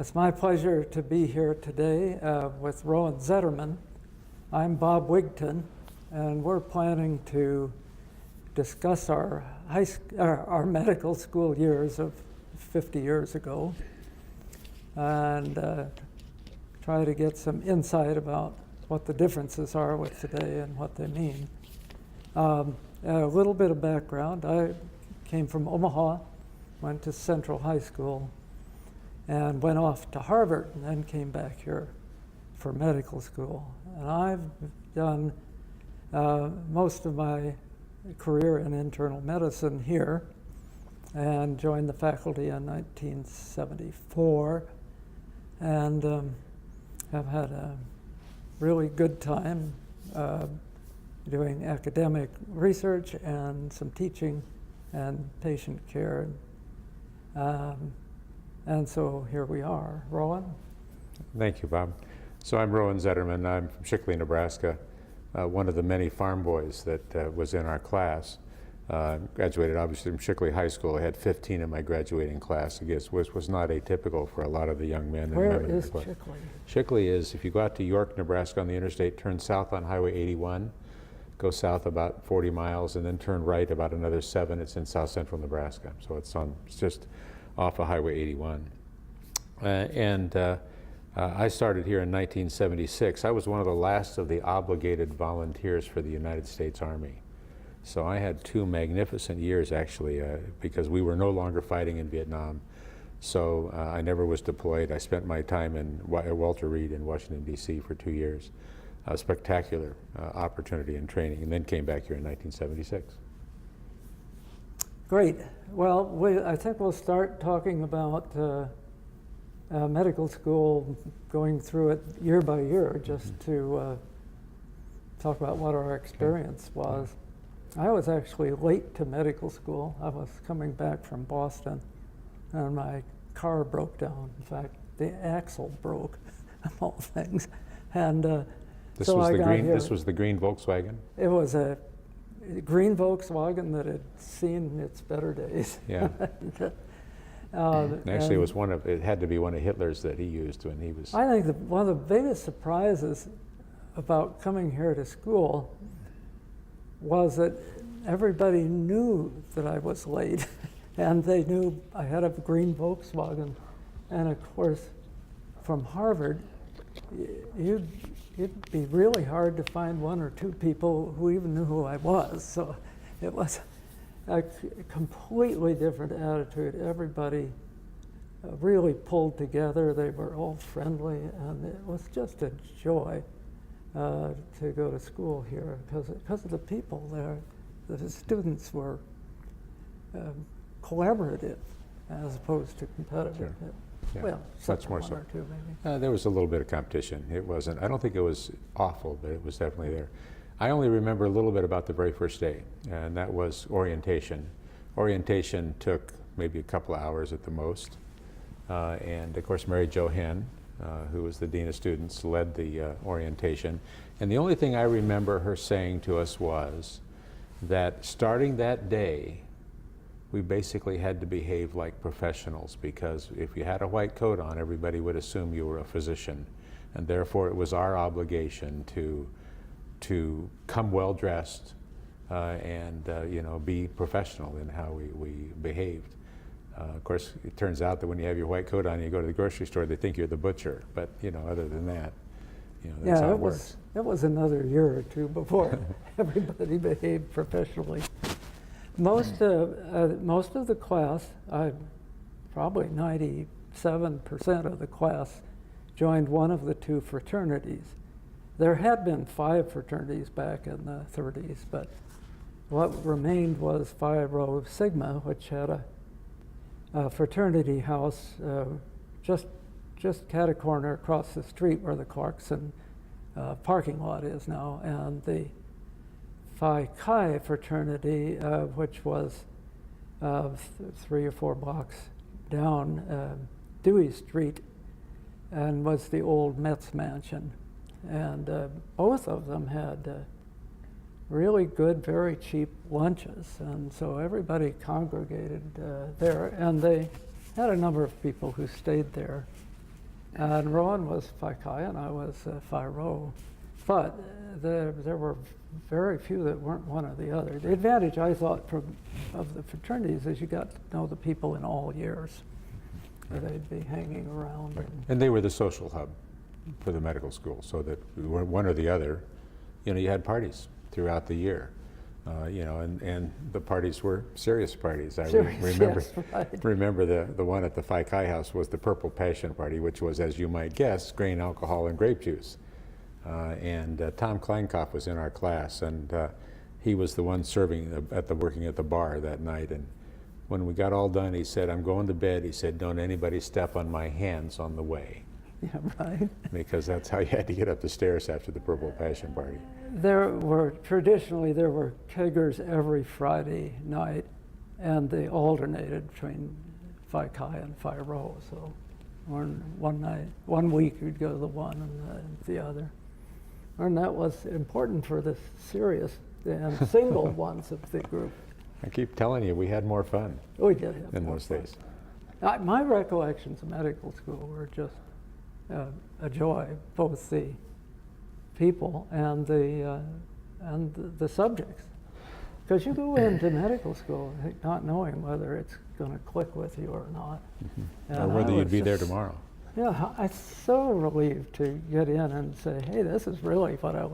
It's my pleasure to be here today with Rowen Zetterman. I'm Bob Wigton, and we're planning to discuss our medical school years of 50 years ago and try to get some insight about what the differences are with today and what they mean. A little bit of background. I came from Omaha, went to Central High School, and went off to Harvard, and then came back here for medical school. And I've done most of my career in internal medicine here, and joined the faculty in 1974, and have had a really good time doing academic research and some teaching and patient care. And so here we are. Rowen? Thank you, Bob. So I'm Rowen Zetterman. I'm from Shickley, Nebraska, one of the many farm boys that was in our class. Graduated obviously from Shickley High School. I had 15 in my graduating class, I guess, which was not atypical for a lot of the young men. Where is Shickley? Shickley is, if you go out to York, Nebraska on the interstate, turn south on Highway 81, go south about 40 miles, and then turn right about another 7. It's in south central Nebraska. So it's just off of Highway 81. I started here in 1976. I was one of the last of the obligated volunteers for the United States Army. So I had 2 magnificent years, actually, because we were no longer fighting in Vietnam. So I never was deployed. I spent my time in Walter Reed in Washington, D.C. for 2 years. A spectacular opportunity and training, and then came back here in 1976. Great. Well, I think we'll start talking about medical school, going through it year by year, just to talk about what our experience was. I was actually late to medical school. I was coming back from Boston, and my car broke down. In fact, the axle broke, of all things. And this so was I the got green. here. This was the green Volkswagen. It was a green Volkswagen that had seen its better days. Yeah. Actually, it had to be one of Hitler's that he used when he was. I think one of the biggest surprises about coming here to school was that everybody knew that I was late, and they knew I had a green Volkswagen. And of course, from Harvard, it'd be really hard to find 1 or 2 people who even knew who I was. So it was a completely different attitude. Everybody really pulled together. They were all friendly, and it was just a joy to go to school here because of the people there. The students were collaborative as opposed to competitive. Sure. Yeah, Well, much more so. Or 2 maybe. There was a little bit of competition. It wasn't. I don't think it was awful, but it was definitely there. I only remember a little bit about the very first day, and that was orientation. Orientation took maybe a couple of hours at the most, and of course Mary Jo Henn, who was the dean of students, led the orientation. And the only thing I remember her saying to us was that starting that day, we basically had to behave like professionals, because if you had a white coat on, everybody would assume you were a physician, and therefore it was our obligation to come well dressed and be professional in how we behaved. Of course, it turns out that when you have your white coat on and you go to the grocery store, they think you're the butcher. But other than that, that's how it works. It was another year or 2 before everybody behaved professionally. Most of the class, probably 97% of the class, joined one of the 2 fraternities. There had been 5 fraternities back in the 30s, but what remained was Phi Rho Sigma, which had a fraternity house just cat-a-corner across the street where the Clarkson parking lot is now, and the Phi Chi fraternity, which was 3 or 4 blocks down Dewey Street, and was the old Metz mansion. And both of them had really good, very cheap lunches, and so everybody congregated there, and they had a number of people who stayed there And Rowen was Phi Chi and I was Phi Rho. But there were very few that weren't one or the other. The advantage, I thought, of the fraternities is you got to know the people in all years. They'd be hanging around. Right. And they were the social hub for the medical school, so that we were one or the other. You know, you had parties throughout the year. You know, and the parties were serious parties. I remember, yes, right. remember the one at the Phi Chi house was the Purple Passion Party, which was, as you might guess, grain alcohol and grape juice. And Tom Kleinkopf was in our class, and he was the one serving working at the bar that night. And when we got all done, he said, "I'm going to bed." He said, "Don't anybody step on my hands on the way." Yeah, right. Because that's how you had to get up the stairs after the Purple Passion Party. Traditionally there were keggers every Friday night, and they alternated between Phi Chi and Phi Rho. So one week you'd go to the one and the other. And that was important for the serious and single ones of the group. I keep telling you, we had more fun We did have in more those fun. days. My recollections of medical school were just a joy, both the people and the subjects. Because you go into medical school not knowing whether it's going to click with you or not. Or whether you'd be there tomorrow. Yeah, I'm so relieved to get in and say, hey, this is really what I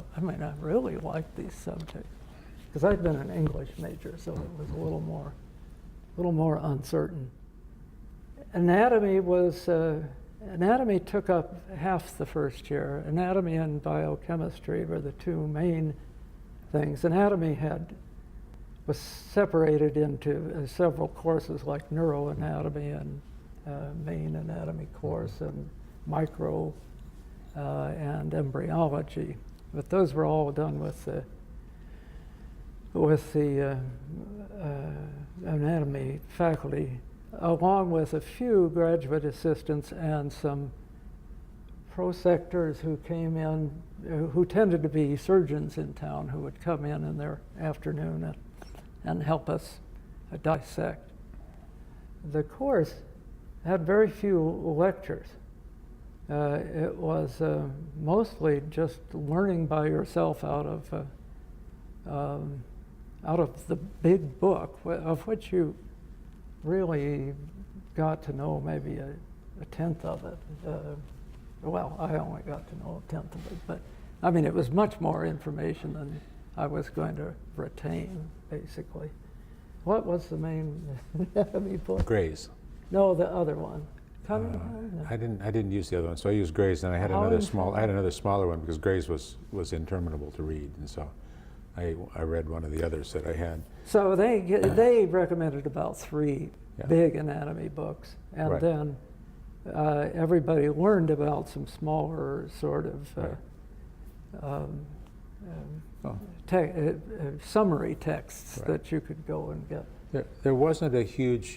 really like these subjects. Because I'd been an English major, so it was a little more uncertain. Anatomy took up half the first year. Anatomy and biochemistry were the two main things. Anatomy was separated into several courses like neuroanatomy and main anatomy course and micro and embryology. But those were all done with the anatomy faculty, along with a few graduate assistants and some prosectors who came in, who tended to be surgeons in town, who would come in their afternoon and help us dissect. The course had very few lectures. It was mostly just learning by yourself out of the big book, of which you really got to know maybe a tenth of it. Well, I only got to know a tenth of it, but I mean, it was much more information than I was going to retain, basically. What was the main anatomy book? Gray's. No, the other one. I didn't use the other one, so I used Gray's, and I had another smaller one because Gray's was interminable to read, and so I read one of the others that I had. So they recommended about 3 big anatomy books, and right. then everybody learned about some smaller sort of summary texts right. that you could go and get. There wasn't a huge,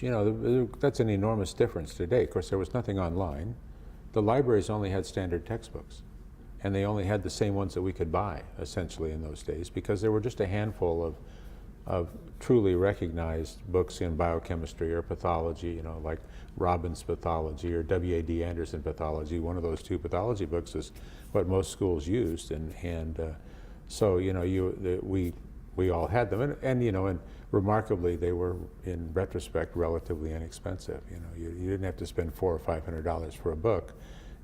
that's an enormous difference today. Of course, there was nothing online. The libraries only had standard textbooks, and they only had the same ones that we could buy, essentially, in those days, because there were just a handful of truly recognized books in biochemistry or pathology, like Robbins Pathology or W.A.D. Anderson Pathology. One of those 2 pathology books is what most schools used, and so we all had them, and remarkably, they were, in retrospect, relatively inexpensive. You didn't have to spend $400 or $500 for a book.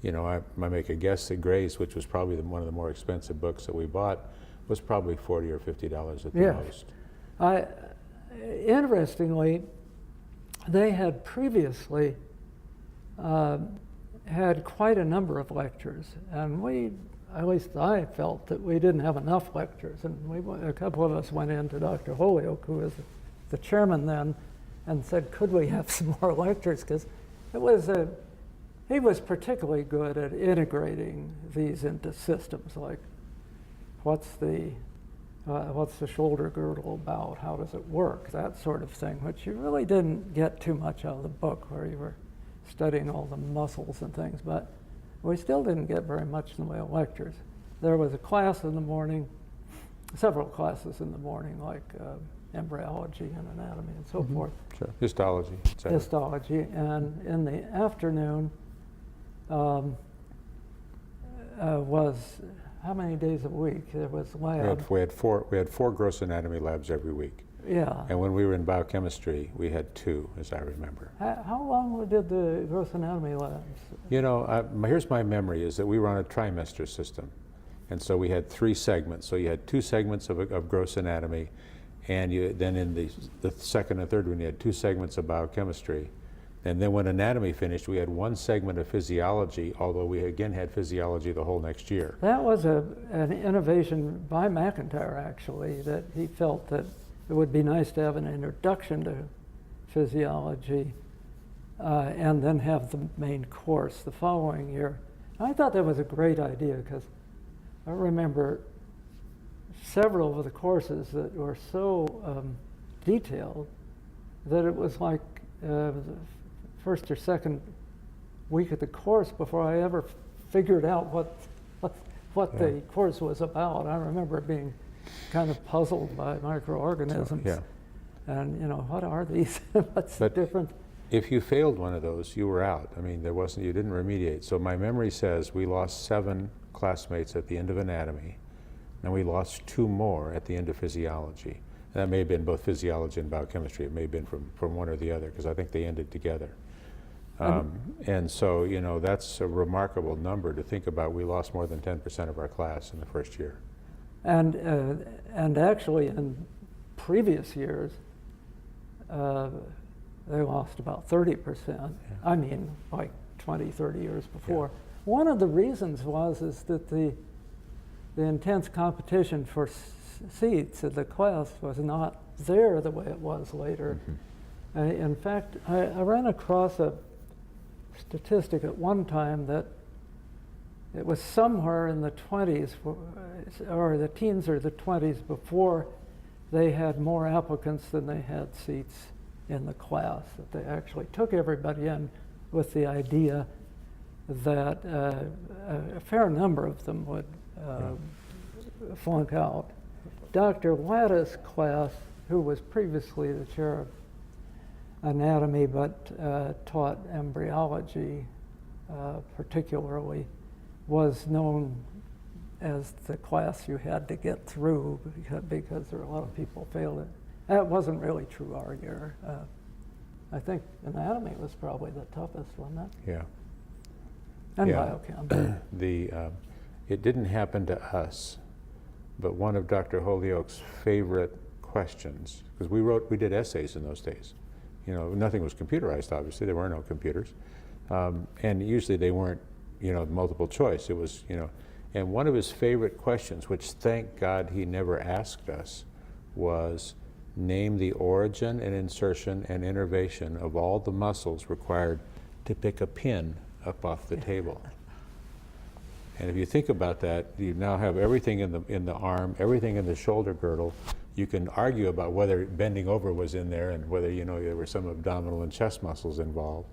I make a guess that Gray's, which was probably one of the more expensive books that we bought, was probably $40 or $50 at the most. Interestingly, they had previously had quite a number of lectures, and at least I felt that we didn't have enough lectures, and a couple of us went in to Dr. Holyoke, who was the chairman then, and said, could we have some more lectures? Because he was particularly good at integrating these into systems, like what's the shoulder girdle about, how does it work, that sort of thing, which you really didn't get too much out of the book, where you were studying all the muscles and things, but we still didn't get very much in the way of lectures. There was a class in the morning, several classes in the morning, like embryology and anatomy and so forth. Sure. Histology, et cetera. Histology, and in the afternoon, um, was how many days a week? There was lab. We had four gross anatomy labs every week. Yeah. And when we were in biochemistry, we had 2, as I remember. How long did the gross anatomy labs? You know, here's my memory, is that we were on a trimester system. And so we had 3 segments. So you had 2 segments of gross anatomy, and then in the second and third one, you had 2 segments of biochemistry. And then when anatomy finished, we had 1 segment of physiology, although we again had physiology the whole next year. That was an innovation by McIntyre, actually, that he felt that it would be nice to have an introduction to physiology and then have the main course the following year. I thought that was a great idea because I remember several of the courses that were so detailed that it was like the first or second week of the course before I ever figured out what the course was about. I remember being kind of puzzled by microorganisms. Yeah. And, you know, what are these? What's the difference? If you failed one of those, you were out. I mean, you didn't remediate. So my memory says we lost 7 classmates at the end of anatomy, and we lost 2 more at the end of physiology. And that may have been both physiology and biochemistry. It may have been from one or the other, because I think they ended together. And so, you know, that's a remarkable number to think about. We lost more than 10% of our class in the first year. And actually, in previous years, they lost about 30%. Yeah. I mean, like 20, 30 years before. Yeah. One of the reasons is that the intense competition for seats in the class was not there the way it was later. Mm-hmm. In fact, I ran across a statistic at one time that it was somewhere in the 20s, or the teens or the 20s, before they had more applicants than they had seats in the class. That they actually took everybody in with the idea that a fair number of them would flunk out. Dr. Latta's class, who was previously the chair of anatomy but taught embryology particularly, was known as the class you had to get through because there were a lot of people failed it. That wasn't really true our year. I think anatomy was probably the toughest, wasn't it? Yeah. And biochem. It didn't happen to us, but one of Dr. Holyoke's favorite questions, because we did essays in those days. You know, nothing was computerized, obviously. There were no computers. And usually they weren't, you know, multiple choice. It was, you know, and one of his favorite questions, which thank God he never asked us, was name the origin and insertion and innervation of all the muscles required to pick a pin up off the table. And if you think about that, you now have everything in the arm, everything in the shoulder girdle. You can argue about whether bending over was in there and whether, you know, there were some abdominal and chest muscles involved.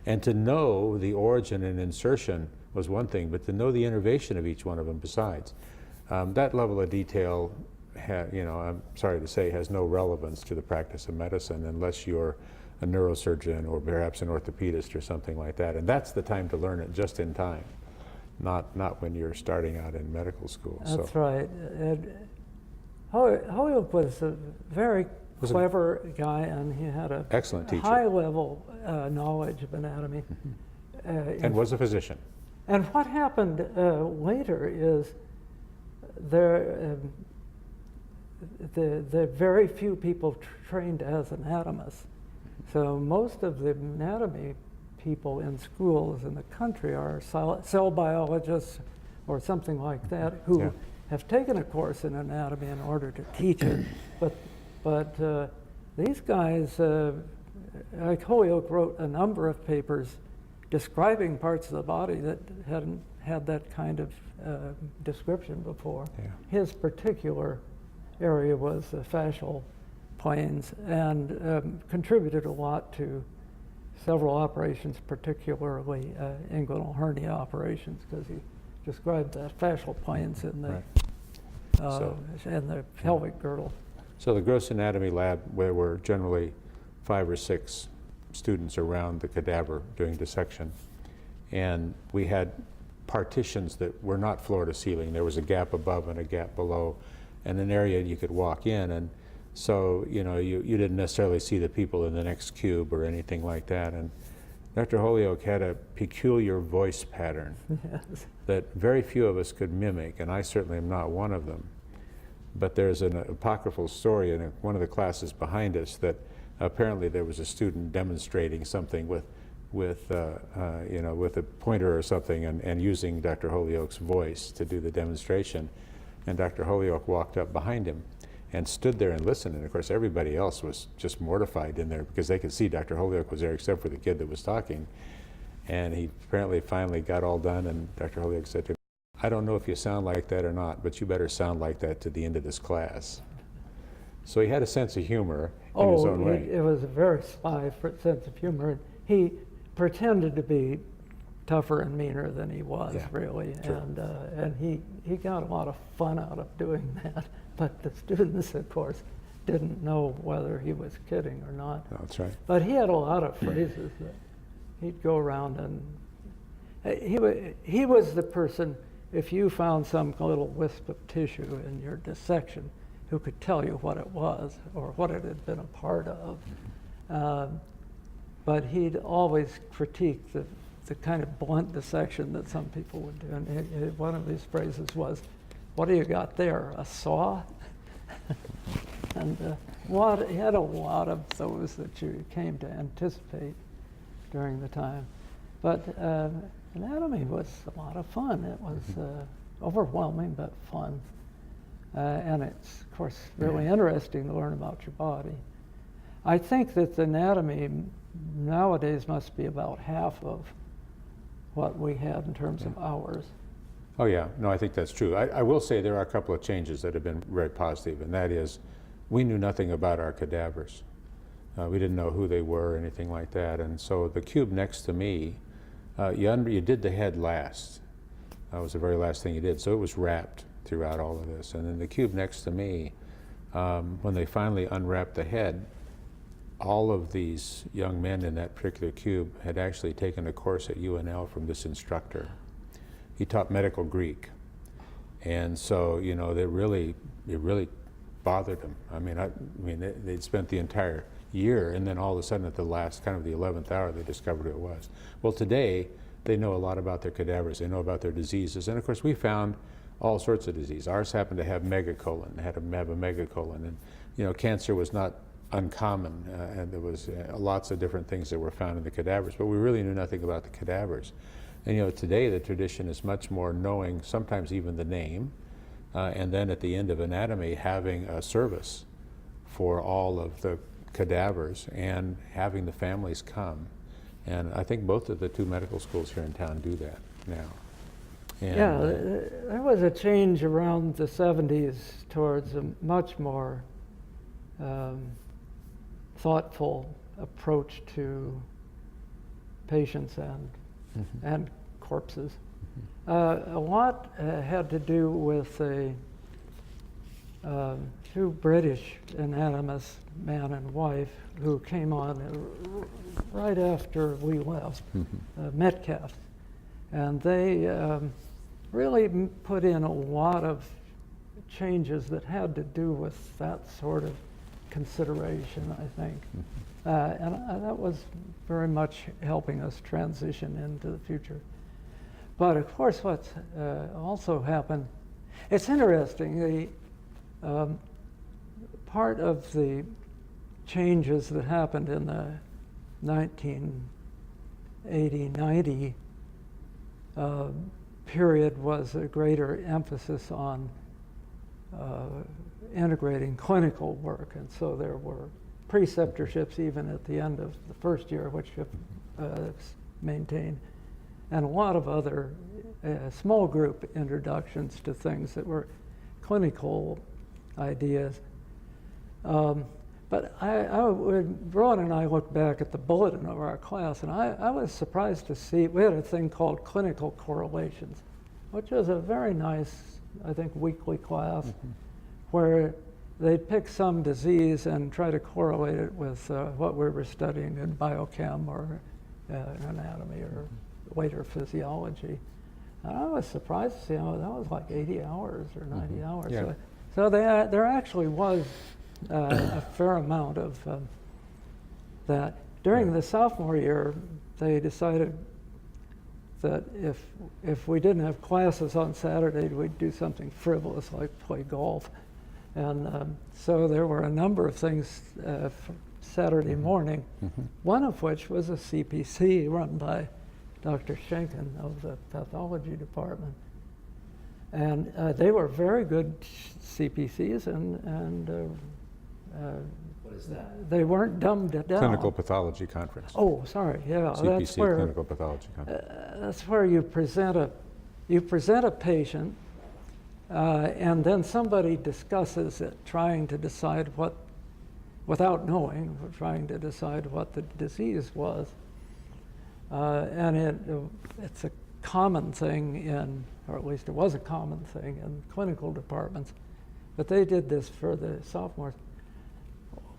And to know the origin and insertion was one thing, but to know the innervation of each one of them besides. That level of detail, you know, I'm sorry to say, has no relevance to the practice of medicine unless you're a neurosurgeon or perhaps an orthopedist or something like that. And that's the time to learn it, just in time, not when you're starting out in medical school. That's right. Holyoke was a very clever guy, and he had a excellent teacher. High level knowledge of anatomy. And was a physician. And what happened later is the very few people trained as anatomists. So most of the anatomy people in schools in the country are cell biologists or something like that who have taken a course in anatomy in order to teach it. But these guys, like Holyoke wrote a number of papers describing parts of the body that hadn't had that kind of description before. Yeah. His particular area was the fascial planes, and contributed a lot to several operations, particularly inguinal hernia operations, because he described the fascial planes in the in the pelvic girdle. So the gross anatomy lab, where were generally 5 or 6 students around the cadaver doing dissection, And we had partitions that were not floor to ceiling. There was a gap above and a gap below, and an area you could walk in. And so, you know, you didn't necessarily see the people in the next cube or anything like that. And Dr. Holyoke had a peculiar voice pattern Yes. that very few of us could mimic, and I certainly am not one of them. But there's an apocryphal story in one of the classes behind us that apparently there was a student demonstrating something with you know, with a pointer or something, and using Dr. Holyoke's voice to do the demonstration. And Dr. Holyoke walked up behind him and stood there and listened. And of course, everybody else was just mortified in there because they could see Dr. Holyoke was there except for the kid that was talking. And he apparently finally got all done, and Dr. Holyoke said to him, "I don't know if you sound like that or not, but you better sound like that to the end of this class." So he had a sense of humor in his own way. It was a very sly sense of humor. He pretended to be tougher and meaner than he was, Yeah, really, true. and he got a lot of fun out of doing that. But the students, of course, didn't know whether he was kidding or not. No, that's right. But he had a lot of phrases that he'd go around, and he was the person, if you found some little wisp of tissue in your dissection, who could tell you what it was or what it had been a part of. But he'd always critique the kind of blunt dissection that some people would do. And one of his phrases was, "What do you got there, a saw?" And he had a lot of those that you came to anticipate during the time. But anatomy was a lot of fun. It was overwhelming, but fun. And it's, of course, really interesting to learn about your body. I think that the anatomy nowadays must be about half of what we had in terms of hours. Oh yeah, no, I think that's true. I will say there are a couple of changes that have been very positive, and that is we knew nothing about our cadavers. We didn't know who they were or anything like that. And so the cube next to me, you did the head last. That was the very last thing you did. So it was wrapped throughout all of this. And then the cube next to me, when they finally unwrapped the head, all of these young men in that particular cube had actually taken a course at UNL from this instructor. He taught medical Greek. And so, you know, it really bothered them. I mean, they'd spent the entire year, and then all of a sudden at the last, kind of the 11th hour, they discovered who it was. Well, today, they know a lot about their cadavers. They know about their diseases. And of course, we found all sorts of disease. Ours happened to have megacolon, had to have a megacolon. And, you know, cancer was not uncommon, and there was lots of different things that were found in the cadavers, but we really knew nothing about the cadavers. And you know, today the tradition is much more knowing sometimes even the name, and then at the end of anatomy having a service for all of the cadavers and having the families come. And I think both of the two medical schools here in town do that now. And yeah, there was a change around the 70s towards a much more thoughtful approach to patients and corpses. A lot had to do with two British anatomists, man and wife, who came on right after we left, Metcalf. And they really put in a lot of changes that had to do with that sort of consideration, I think. And that was very much helping us transition into the future. But of course, what's also happened, it's interesting, the part of the changes that happened in the 1980-90 period was a greater emphasis on integrating clinical work. And so there were preceptorships even at the end of the first year, which maintained, and a lot of other small group introductions to things that were clinical ideas. But Rowen and I looked back at the bulletin of our class, and I was surprised to see, we had a thing called clinical correlations, which was a very nice, I think, weekly class, where they'd pick some disease and try to correlate it with what we were studying in biochem or anatomy or later physiology. And I was surprised to see how that was like 80 hours or 90 hours. Yeah. So there actually was a fair amount of that. During the sophomore year, they decided that if we didn't have classes on Saturday, we'd do something frivolous like play golf. And so there were a number of things Saturday morning, one of which was a CPC run by Dr. Schenken of the pathology department. And they were very good CPCs, and What is that? they weren't dumbed down. Clinical Pathology Conference. Oh, sorry, yeah, CPC, that's where Clinical Pathology Conference. that's where you present a patient, and then somebody discusses it, trying to decide what, without knowing, trying to decide what the disease was. And it's a common thing in, or at least it was a common thing in clinical departments, but they did this for the sophomores.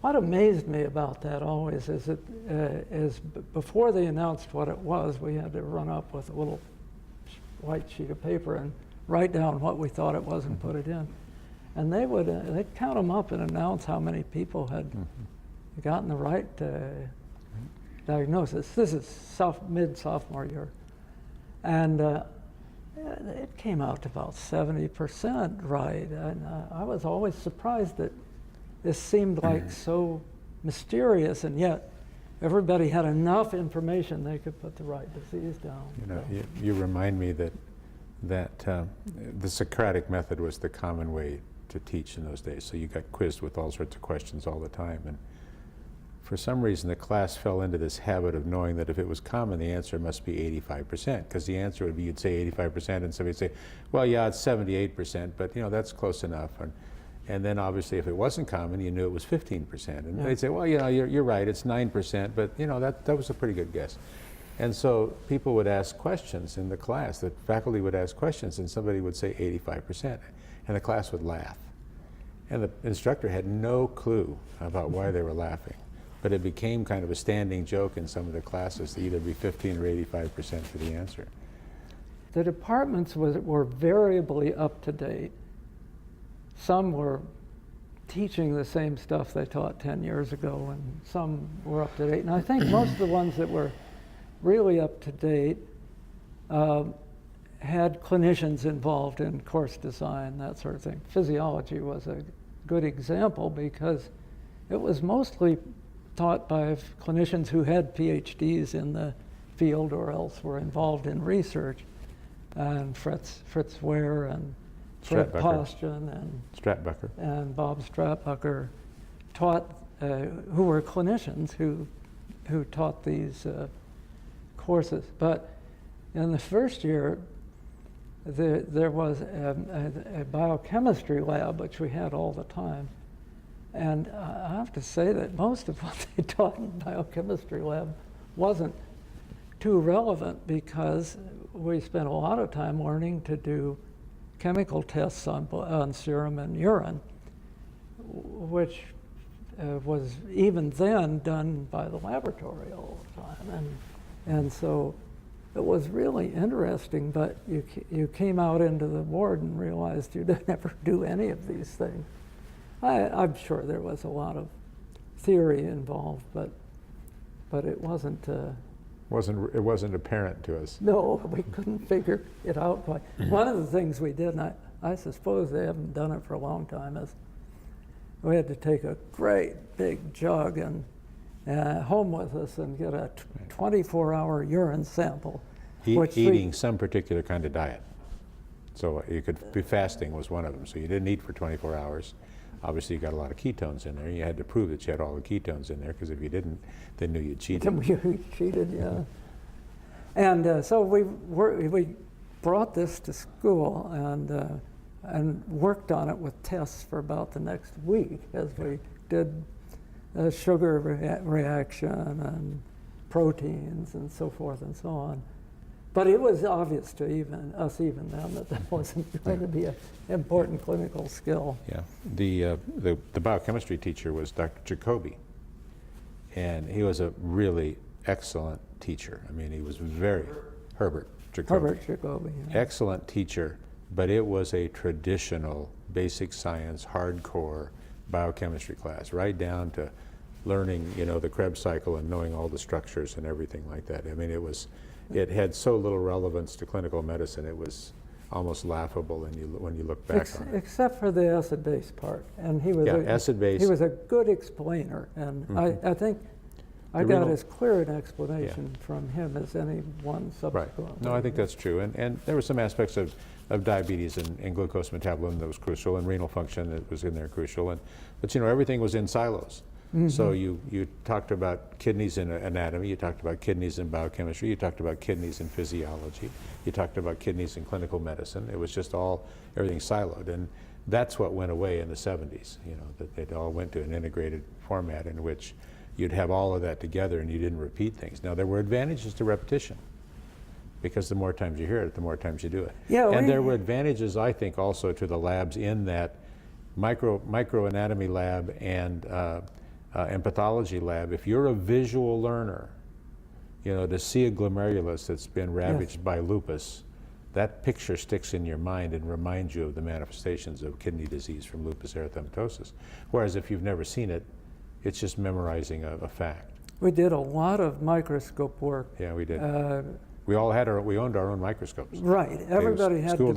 What amazed me about that always is that before they announced what it was, we had to run up with a little white sheet of paper and write down what we thought it was and put it in. And they'd count them up and announce how many people had gotten the right diagnosis. This is mid-sophomore year. And it came out to about 70% right. And I was always surprised that this seemed like so mysterious, and yet everybody had enough information they could put the right disease down. You know, you remind me that the Socratic method was the common way to teach in those days. So you got quizzed with all sorts of questions all the time. And for some reason, the class fell into this habit of knowing that if it was common, the answer must be 85%, because the answer would be, you'd say 85%, and somebody'd say, well, yeah, it's 78%, but you know, that's close enough. And then obviously if it wasn't common, you knew it was 15%. And they'd say, well, you know, you're right, it's 9%, but you know, that was a pretty good guess. And so people would ask questions in the class, the faculty would ask questions, and somebody would say 85%, and the class would laugh. And the instructor had no clue about why they were laughing. But it became kind of a standing joke in some of the classes to either be 15 or 85% for the answer. The departments were variably up to date. Some were teaching the same stuff they taught 10 years ago, and some were up to date. And I think most of the ones that were really up to date had clinicians involved in course design, that sort of thing. Physiology was a good example because it was mostly taught by clinicians who had PhDs in the field or else were involved in research. And Fritz Ware and Fred Postjan and Bob Stratbucker taught, who were clinicians who taught these courses. But in the first year, there was a biochemistry lab, which we had all the time. And I have to say that most of what they taught in biochemistry lab wasn't too relevant, because we spent a lot of time learning to do chemical tests on serum and urine, which was even then done by the laboratory all the time. And so it was really interesting, but you came out into the ward and realized you'd never do any of these things. I'm sure there was a lot of theory involved, but it wasn't. It wasn't apparent to us. No, we couldn't figure it out quite. One of the things we did, and I suppose they haven't done it for a long time, is we had to take a great big jug and home with us and get a 24-hour urine sample. Eating some particular kind of diet. So you could be fasting was one of them. So you didn't eat for 24 hours. Obviously, you got a lot of ketones in there. You had to prove that you had all the ketones in there, because if you didn't, they knew you cheated. We cheated, yeah. And so we brought this to school and worked on it with tests for about the next week as we did sugar reaction and proteins and so forth and so on. But it was obvious to us then that wasn't going to be an important clinical skill. Yeah, the biochemistry teacher was Dr. Jacoby, and he was a really excellent teacher. I mean, he was very, Herbert Jacoby. Herbert Jacoby. Yeah. Excellent teacher, but it was a traditional basic science, hardcore biochemistry class, right down to learning, the Krebs cycle and knowing all the structures and everything like that. I mean, it had so little relevance to clinical medicine, it was almost laughable when you look back on it. Except for the acid-base part, and he was acid-base. He was a good explainer, and I think I got as clear an explanation from him as any one subsequent. Right. No, I think that's true, and there were some aspects of diabetes and glucose metabolism that was crucial, and renal function that was in there crucial, but everything was in silos. So you talked about kidneys in anatomy, you talked about kidneys in biochemistry, you talked about kidneys in physiology, you talked about kidneys in clinical medicine. It was just everything siloed, and that's what went away in the 70s, that it all went to an integrated format in which you'd have all of that together and you didn't repeat things. Now, there were advantages to repetition, because the more times you hear it, the more times you do it. Yeah, and there were advantages, I think, also to the labs in that microanatomy lab and pathology lab. If you're a visual learner, to see a glomerulus that's been ravaged by lupus, that picture sticks in your mind and reminds you of the manifestations of kidney disease from lupus erythematosus. Whereas if you've never seen it, it's just memorizing a fact. We did a lot of microscope work. Yeah, we did. We owned our own microscopes. Right. Everybody had to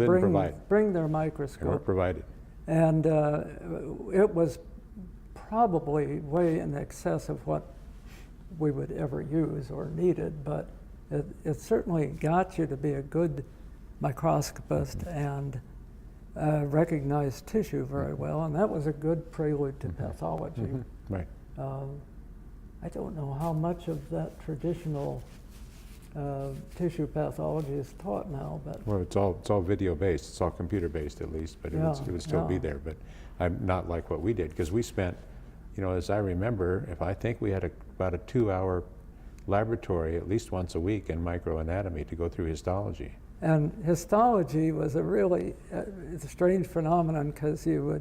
bring their microscope. They weren't provided. And it was probably way in excess of what we would ever use or needed, but it certainly got you to be a good microscopist and recognize tissue very well, and that was a good prelude to pathology. Right. I don't know how much of that traditional tissue pathology is taught now, but well, it's all video based. It's all computer based, at least, but it would still be there. But I'm not like what we did, because we spent, as I remember, I think we had about a 2-hour laboratory at least once a week in microanatomy to go through histology. And histology was a really strange phenomenon, because the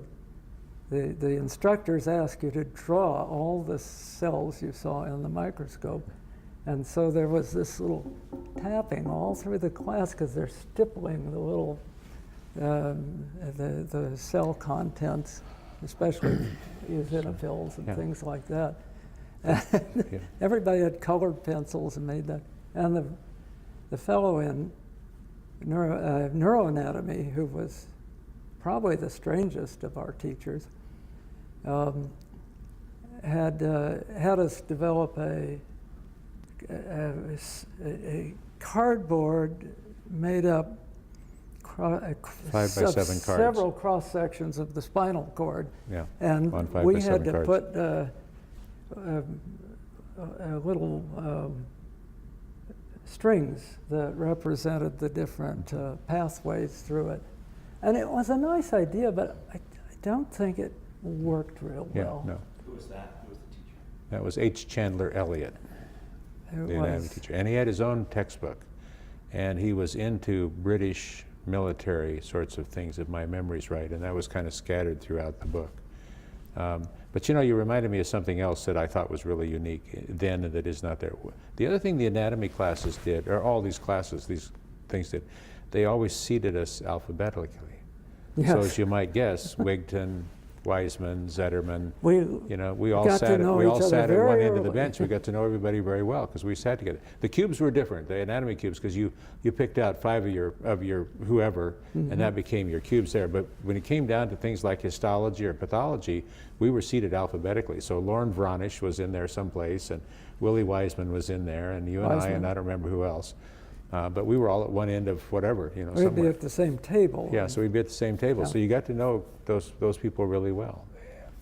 instructors asked you to draw all the cells you saw in the microscope. And so there was this little tapping all through the class, because they're stippling the little, the cell contents, especially eosinophils and things like that. Everybody had colored pencils and made that. And the fellow in neuroanatomy, who was probably the strangest of our teachers, had us develop a cardboard made up 5x7 cards. Several cross sections of the spinal cord. Yeah. And on 5x7 we had to cards. put little strings that represented the different pathways through it. And it was a nice idea, but I don't think it worked real well. No. Who was that? Who was the teacher? That was H. Chandler Elliott, the anatomy teacher. And he had his own textbook. And he was into British military sorts of things, if my memory's right, and that was kind of scattered throughout the book. But you reminded me of something else that I thought was really unique then that is not there. The other thing the anatomy classes did, or all these classes, these things did, they always seated us alphabetically. Yes. So as you might guess, Wigton, Wiseman, Zetterman, we all got sat to know we all each other sat at one very end of the early. bench. We got to know everybody very well because we sat together. The cubes were different, the anatomy cubes, because you picked out 5 of your whoever, and that became your cubes there. But when it came down to things like histology or pathology, we were seated alphabetically. So Lauren Vronish was in there someplace, and Willie Wiseman was in there, and you and I don't remember who else. But we were all at one end of whatever, We'd somewhere. be at the same table. Yeah, so we'd be at the same table. So you got to know those people really well.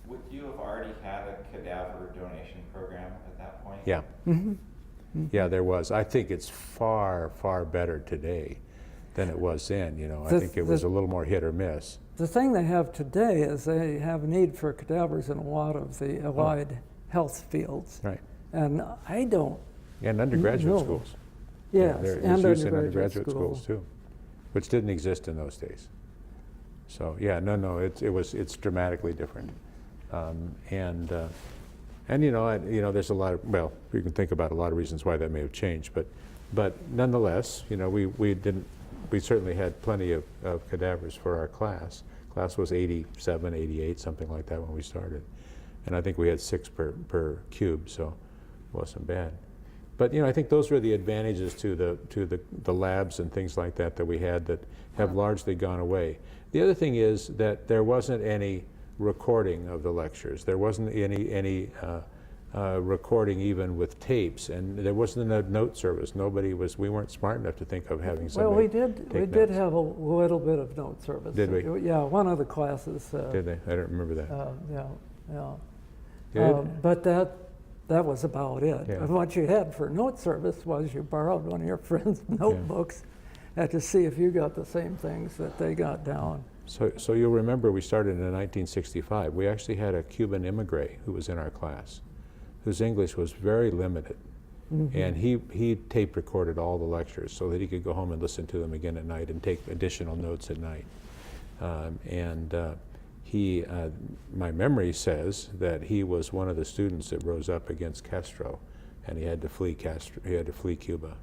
Would you have already had a cadaver donation program at that point? Yeah. Yeah, there was. I think it's far, far better today than it was then. I think it was a little more hit or miss. The thing they have today is they have a need for cadavers in a lot of the allied health fields. Right. And I don't And undergraduate No. schools. Yes, There's and use in undergraduate schools too, which didn't exist in those days. So yeah, no, it's dramatically different, there's a lot of, you can think about a lot of reasons why that may have changed, but But nonetheless, you know, we certainly had plenty of cadavers for our class. Class was 87, 88, something like that when we started. And I think we had 6 per cube, so it wasn't bad. But you know, I think those were the advantages to the labs and things like that we had that have largely gone away. The other thing is that there wasn't any recording of the lectures. There wasn't any recording even with tapes, and there wasn't a note service. We weren't smart enough to think of having somebody. Well, we did have a little bit of note service. Did we? Yeah, one of the classes. Did they? I don't remember that. Yeah. Did? But that was about it. Yeah. And what you had for note service was you borrowed one of your friends' notebooks, had to see if you got the same things that they got down. So you'll remember we started in 1965. We actually had a Cuban immigrant who was in our class, whose English was very limited. Mm-hmm. And he tape recorded all the lectures so that he could go home and listen to them again at night and take additional notes at night. My memory says that he was one of the students that rose up against Castro, and he had to flee Cuba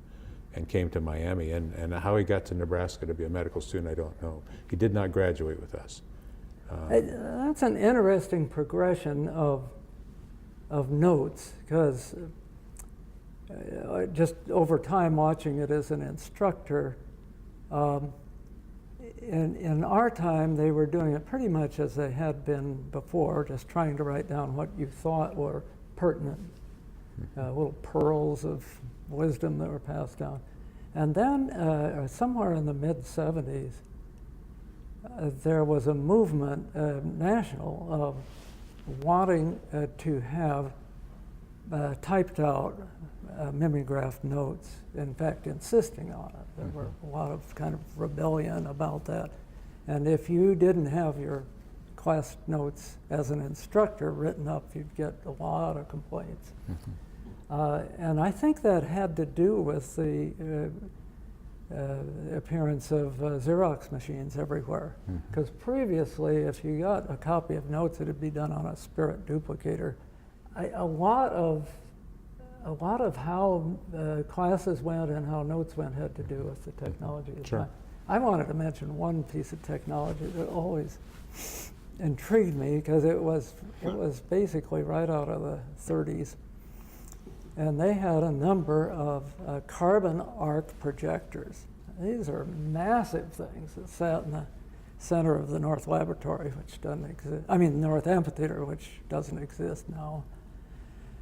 and came to Miami. And how he got to Nebraska to be a medical student, I don't know. He did not graduate with us. That's an interesting progression of notes, because just over time watching it as an instructor, in our time they were doing it pretty much as they had been before, just trying to write down what you thought were pertinent, little pearls of wisdom that were passed down. And then somewhere in the mid-70s, there was a movement, national, of wanting to have typed out mimeographed notes, in fact insisting on it. There were a lot of kind of rebellion about that. And if you didn't have your class notes as an instructor written up, you'd get a lot of complaints. And I think that had to do with the appearance of Xerox machines everywhere. Because previously, if you got a copy of notes, it'd be done on a spirit duplicator. A lot of how classes went and how notes went had to do with the technology. Sure. I wanted to mention one piece of technology that always intrigued me, because it was basically right out of the 30s. And they had a number of carbon arc projectors. These are massive things that sat in the center of the North Laboratory, which doesn't exist. I mean, North Amphitheater, which doesn't exist now.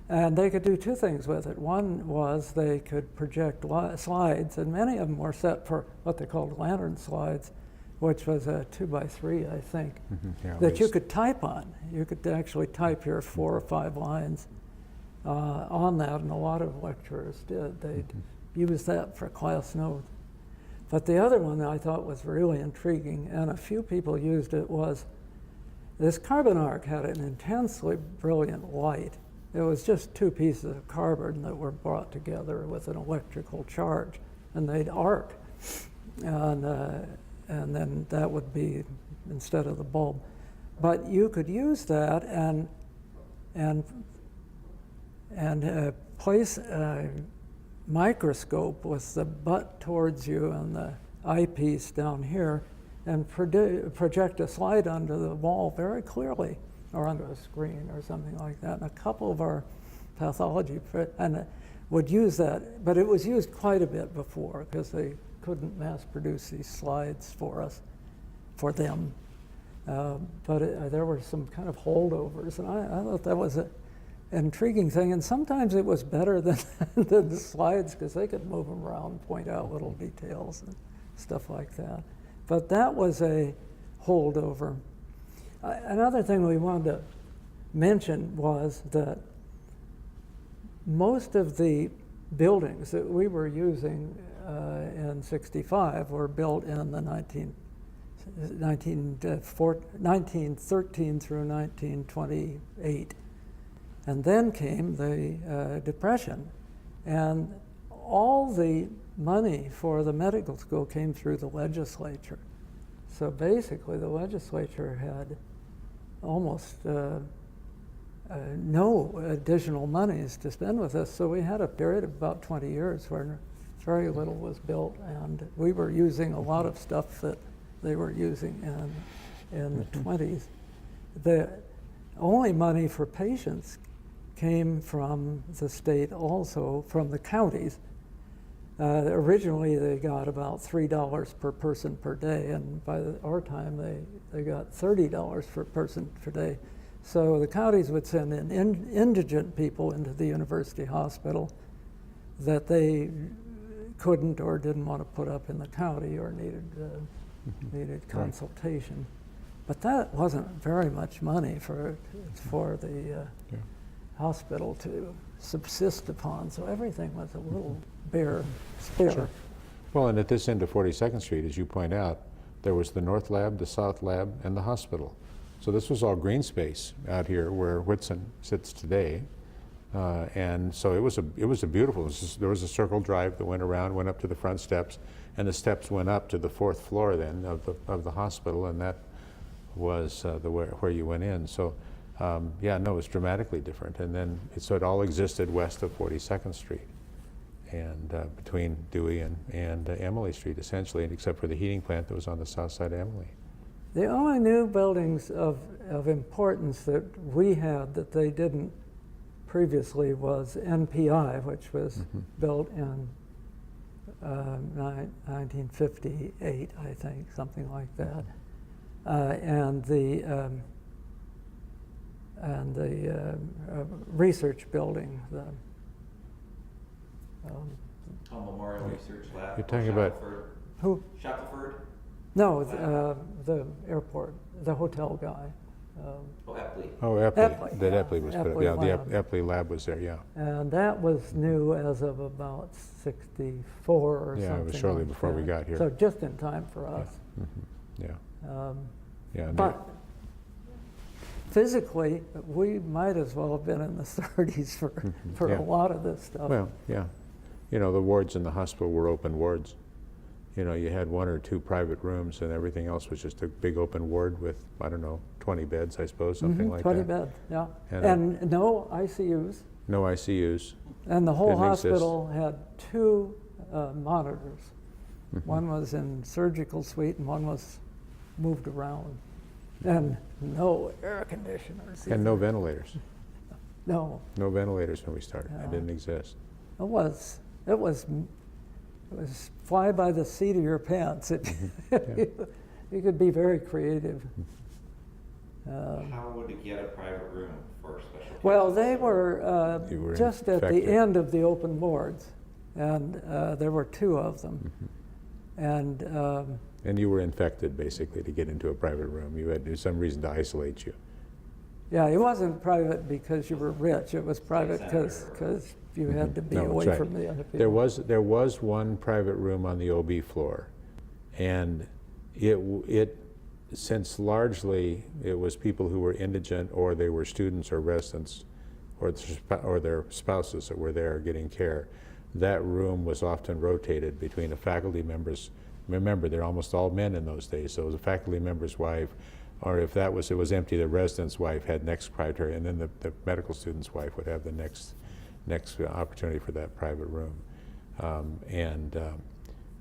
And they could do two things with it. One was they could project slides, and many of them were set for what they called lantern slides, which was a 2x3, I think, that you could type on. You could actually type your 4 or 5 lines on that, and a lot of lecturers did. They'd use that for class notes. But the other one that I thought was really intriguing, and a few people used it, was this carbon arc had an intensely brilliant light. It was just 2 pieces of carbon that were brought together with an electrical charge, and they'd arc. And then that would be instead of the bulb. But you could use that and place a microscope with the butt towards you and the eyepiece down here, and project a slide onto the wall very clearly, or onto a screen or something like that. And a couple of our pathology would use that, but it was used quite a bit before, because they couldn't mass produce these slides for them. But there were some kind of holdovers, and I thought that was an intriguing thing. And sometimes it was better than the slides, because they could move them around, point out little details and stuff like that. But that was a holdover. Another thing we wanted to mention was that most of the buildings that we were using in '65 were built in the 1913 through 1928. And then came the Depression, and all the money for the medical school came through the legislature. So basically the legislature had almost no additional monies to spend with us. So we had a period of about 20 years where very little was built, and we were using a lot of stuff that they were using in the 20s. The only money for patients came from the state, also from the counties. Originally, they got about $3 per person per day, and by our time, they got $30 per person per day. So the counties would send in indigent people into the university hospital that they couldn't or didn't want to put up in the county or needed consultation. But that wasn't very much money for the hospital to subsist upon, so everything was a little bare. Sure. Well, and at this end of 42nd Street, as you point out, there was the North Lab, the South Lab, and the hospital. So this was all green space out here where Whitson sits today. And so it was a beautiful, there was a circle drive that went around, went up to the front steps, and the steps went up to the 4th floor then of the hospital, and that was where you went in. So yeah, no, it's dramatically different. And then, so it all existed west of 42nd Street and between Dewey and Emily Street, essentially, except for the heating plant that was on the south side of Emily. The only new buildings of importance that we had that they didn't previously was NPI, which was built in 1958, I think, something like that. And the research building, Memorial Research Lab. You're talking about who? Shackelford? No, the airport, the hotel guy. Epley. Oh, Epley. That yeah, Epley was put up. Epley Yeah, Lab. the Epley Lab was there, yeah. And that was new as of about 64 or something. Yeah, it was shortly like before we that. got here. So just in time for us. Yeah. Yeah. But physically, we might as well have been in the 30s for Yeah. a lot of this stuff. Well, yeah. You know, the wards in the hospital were open wards. You know, you had 1 or 2 private rooms and everything else was just a big open ward with, I don't know, 20 beds, I suppose, something like 20 that. 20 beds, yeah. And, And no ICUs. no ICUs. And the whole Didn't exist. hospital had 2 monitors. One was in surgical suite and one was moved around. And no air conditioners. And no either. ventilators. No, No ventilators when we started. Yeah. It didn't exist. it was fly by the seat of your pants. You could be very creative. How would it get a private room for special Well, cases? they You were were just at the infected. end of the open wards, and there were 2 of them. And And you were infected, basically, to get into a private room. You had some reason to isolate you. yeah, it wasn't private because you were rich. It was private because you had to be No, that's away right. from the other people. There was one private room on the OB floor, and it since largely it was people who were indigent or they were students or residents or their spouses that were there getting care. That room was often rotated between the faculty members. Remember, they're almost all men in those days, so it was a faculty member's wife, or if it was empty, the resident's wife had next priority, and then the medical student's wife would have the next opportunity for that private room.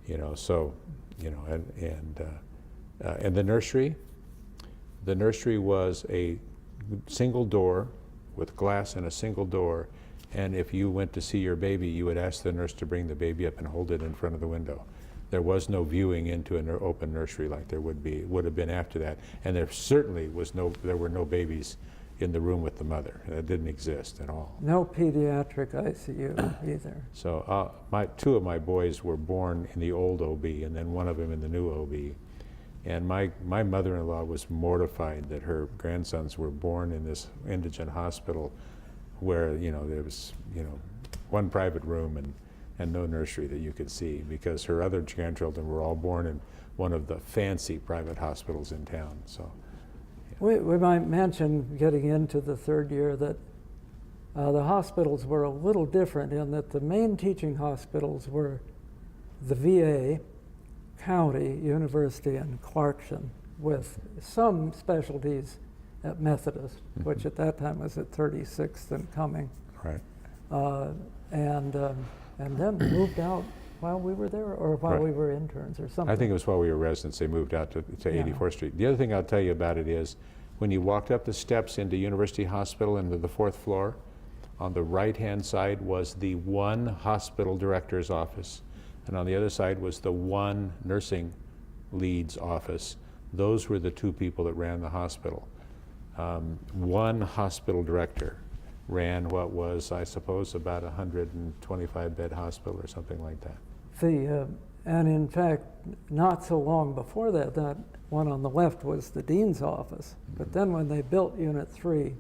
You know, so, you know, and the nursery was a single door with glass and a single door, and if you went to see your baby, you would ask the nurse to bring the baby up and hold it in front of the window. There was no viewing into an open nursery like there would have been after that, and there certainly there were no babies in the room with the mother. That didn't exist at all. No pediatric ICU either. So 2 of my boys were born in the old OB, and then one of them in the new OB. And my mother-in-law was mortified that her grandsons were born in this indigent hospital where, you know, there was, you know, 1 private room and no nursery that you could see, because her other grandchildren were all born in one of the fancy private hospitals in town. So We might mention, getting into the 3rd year, that the hospitals were a little different in that the main teaching hospitals were the VA, County, University, and Clarkson, with some specialties at Methodist, which at that time was at 36th and Cumming. right. And then moved out while we were there, or while Right. we were interns, or something? I think it was while we were residents, they moved out to Yeah. 84th Street. The other thing I'll tell you about it is, when you walked up the steps into University Hospital into the 4th floor, on the right-hand side was the one hospital director's office, and on the other side was the one nursing lead's office. Those were the two people that ran the hospital. One hospital director ran what was, I suppose, about a 125-bed hospital or something like that. And in fact, not so long before that, that one on the left was the dean's office. But then when they built Unit 3,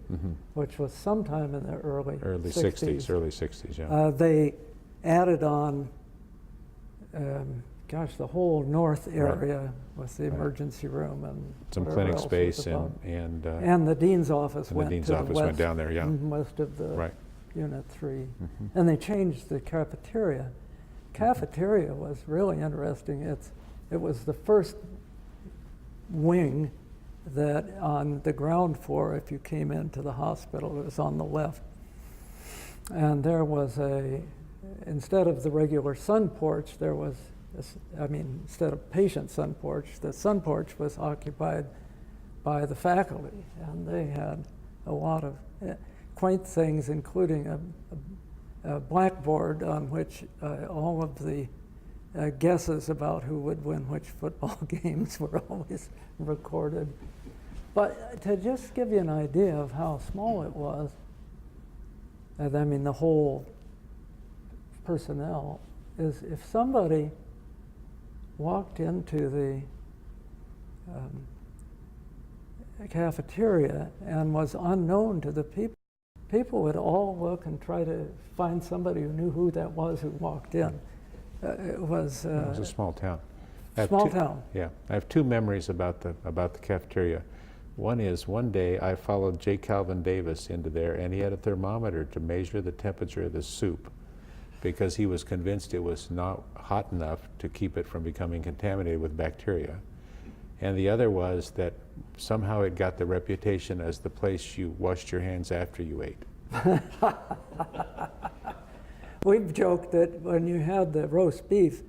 which was sometime in the early 60s, Early 60s, yeah. they added on, the whole north area with the emergency room and Some whatever clinic else was space above. and the dean's office the went dean's to the office west, went down there, yeah. west of the Right. Unit 3. And they changed the cafeteria. Cafeteria was really interesting. It was the first wing that on the ground floor, if you came into the hospital, it was on the left. And there was instead of the regular sun porch, there was, instead of patient sun porch, the sun porch was occupied by the faculty. And they had a lot of quaint things, including a blackboard on which all of the guesses about who would win which football games were always recorded. But to just give you an idea of how small it was, the whole personnel, is if somebody walked into the cafeteria and was unknown to the people, people would all look and try to find somebody who knew who that was who walked in. It was a small town. Small town. Yeah, I have two memories about the cafeteria. One is, one day I followed J. Calvin Davis into there, and he had a thermometer to measure the temperature of the soup because he was convinced it was not hot enough to keep it from becoming contaminated with bacteria. And the other was that somehow it got the reputation as the place you washed your hands after you ate. We've joked that when you had the roast beef,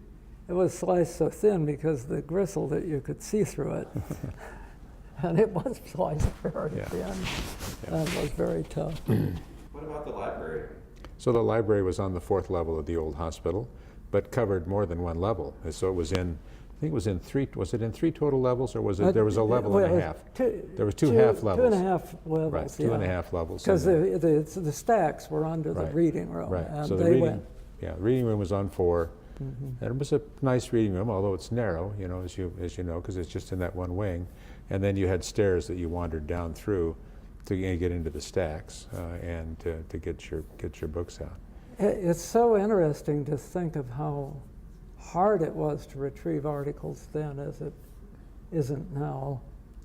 it was sliced so thin because the gristle that you could see through it. And it was sliced very thin and was very tough. What about the library? So the library was on the 4th level of the old hospital, but covered more than one level. And so it was in, I think it was in three, was it in 3 total levels, or was it, there was a level and a half? There was two half levels. 2.5 levels, Right, 2.5 levels. Because the stacks were under the reading room. Right, And so the they reading room was on 4. And it was a nice reading room, although it's narrow, as you know, because it's just in that one wing. And then you had stairs that you wandered down through to get into the stacks and to get your books out. It's so interesting to think of how hard it was to retrieve articles then as it isn't now.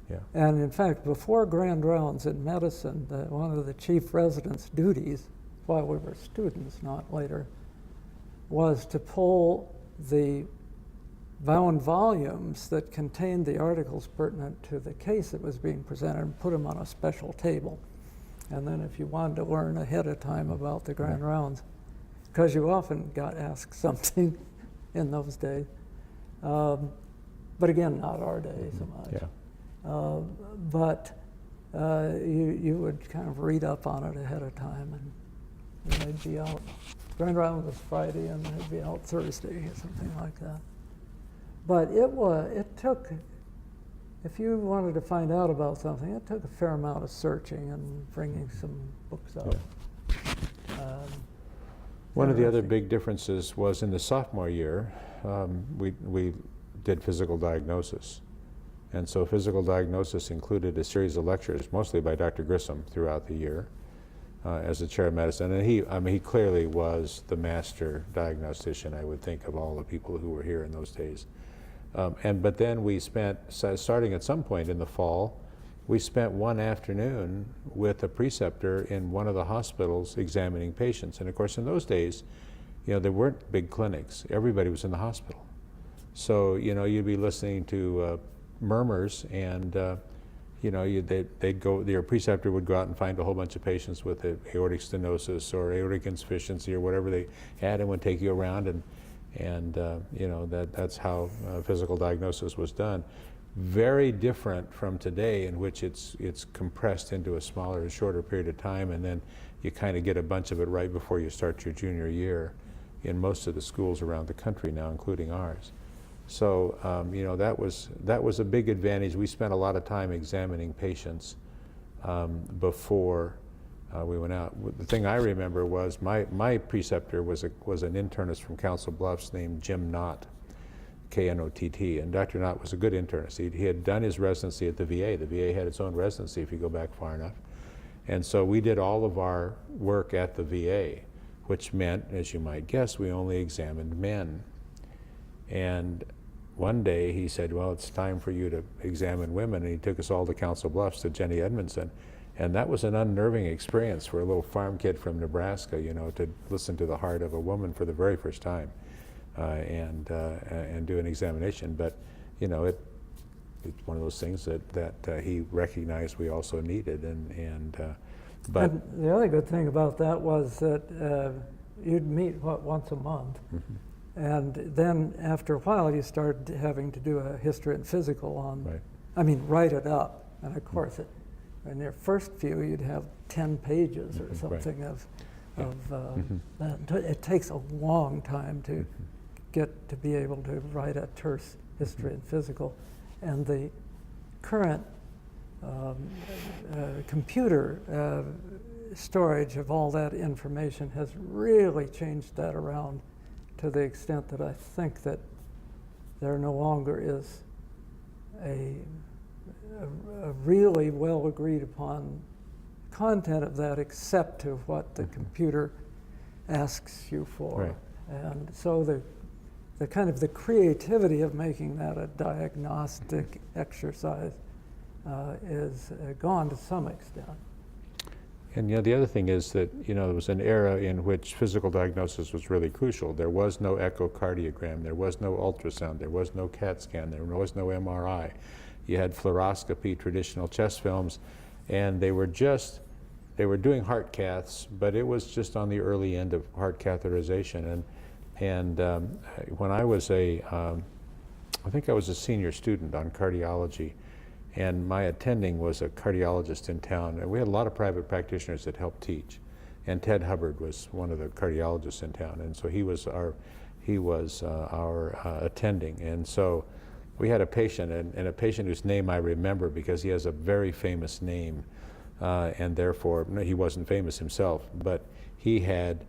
Yeah. And in fact, before grand rounds in medicine, one of the chief residents' duties, while we were students, not later, was to pull the bound volumes that contained the articles pertinent to the case that was being presented and put them on a special table. And then if you wanted to learn ahead of time about the grand rounds, because you often got asked something in those days, but again, not our day so much. Yeah. But you would kind of read up on it ahead of time, and they'd be out. Grand round was Friday, and they'd be out Thursday or something like that. But it took, if you wanted to find out about something, it took a fair amount of searching and bringing some books up. One of the other big differences was in the sophomore year, we did physical diagnosis. And so physical diagnosis included a series of lectures, mostly by Dr. Grissom throughout the year as the chair of medicine. And he clearly was the master diagnostician, I would think, of all the people who were here in those days. But then we spent, starting at some point in the fall, we spent one afternoon with a preceptor in one of the hospitals examining patients. And of course, in those days, there weren't big clinics. Everybody was in the hospital. So, you'd be listening to murmurs, and your preceptor would go out and find a whole bunch of patients with aortic stenosis or aortic insufficiency or whatever they had, and would take you around And that's how physical diagnosis was done. Very different from today, in which it's compressed into a smaller and shorter period of time, and then you kind of get a bunch of it right before you start your junior year in most of the schools around the country now, including ours. So that was a big advantage. We spent a lot of time examining patients before we went out. The thing I remember was my preceptor was an internist from Council Bluffs named Jim Knott, K-N-O-T-T, and Dr. Knott was a good internist. He had done his residency at the VA. The VA had its own residency if you go back far enough. And so we did all of our work at the VA, which meant, as you might guess, we only examined men. And one day he said, well, it's time for you to examine women, and he took us all to Council Bluffs to Jenny Edmondson. And that was an unnerving experience for a little farm kid from Nebraska, to listen to the heart of a woman for the very first time and do an examination. But, it's one of those things that he recognized we also needed. But and the other good thing about that was that you'd meet, once a month? Mm-hmm. And then after a while, you started having to do a history and physical on, right. Write it up. And of course, in your first few, you'd have 10 pages or something right. of that. It takes a long time to get to be able to write a terse history and physical. And the current computer storage of all that information has really changed that around to the extent that I think that there no longer is a really well agreed upon content of that, except to what the computer asks you for. Right. And so the kind of the creativity of making that a diagnostic exercise is gone to some extent. And the other thing is that there was an era in which physical diagnosis was really crucial. There was no echocardiogram, there was no ultrasound, there was no CAT scan, there was no MRI. You had fluoroscopy, traditional chest films, and they were doing heart caths, but it was just on the early end of heart catheterization. And when I was I think I was a senior student on cardiology, and my attending was a cardiologist in town, and we had a lot of private practitioners that helped teach. And Ted Hubbard was one of the cardiologists in town, and so he was our attending. And so we had a patient, and a patient whose name I remember because he has a very famous name, and therefore he wasn't famous himself, but he had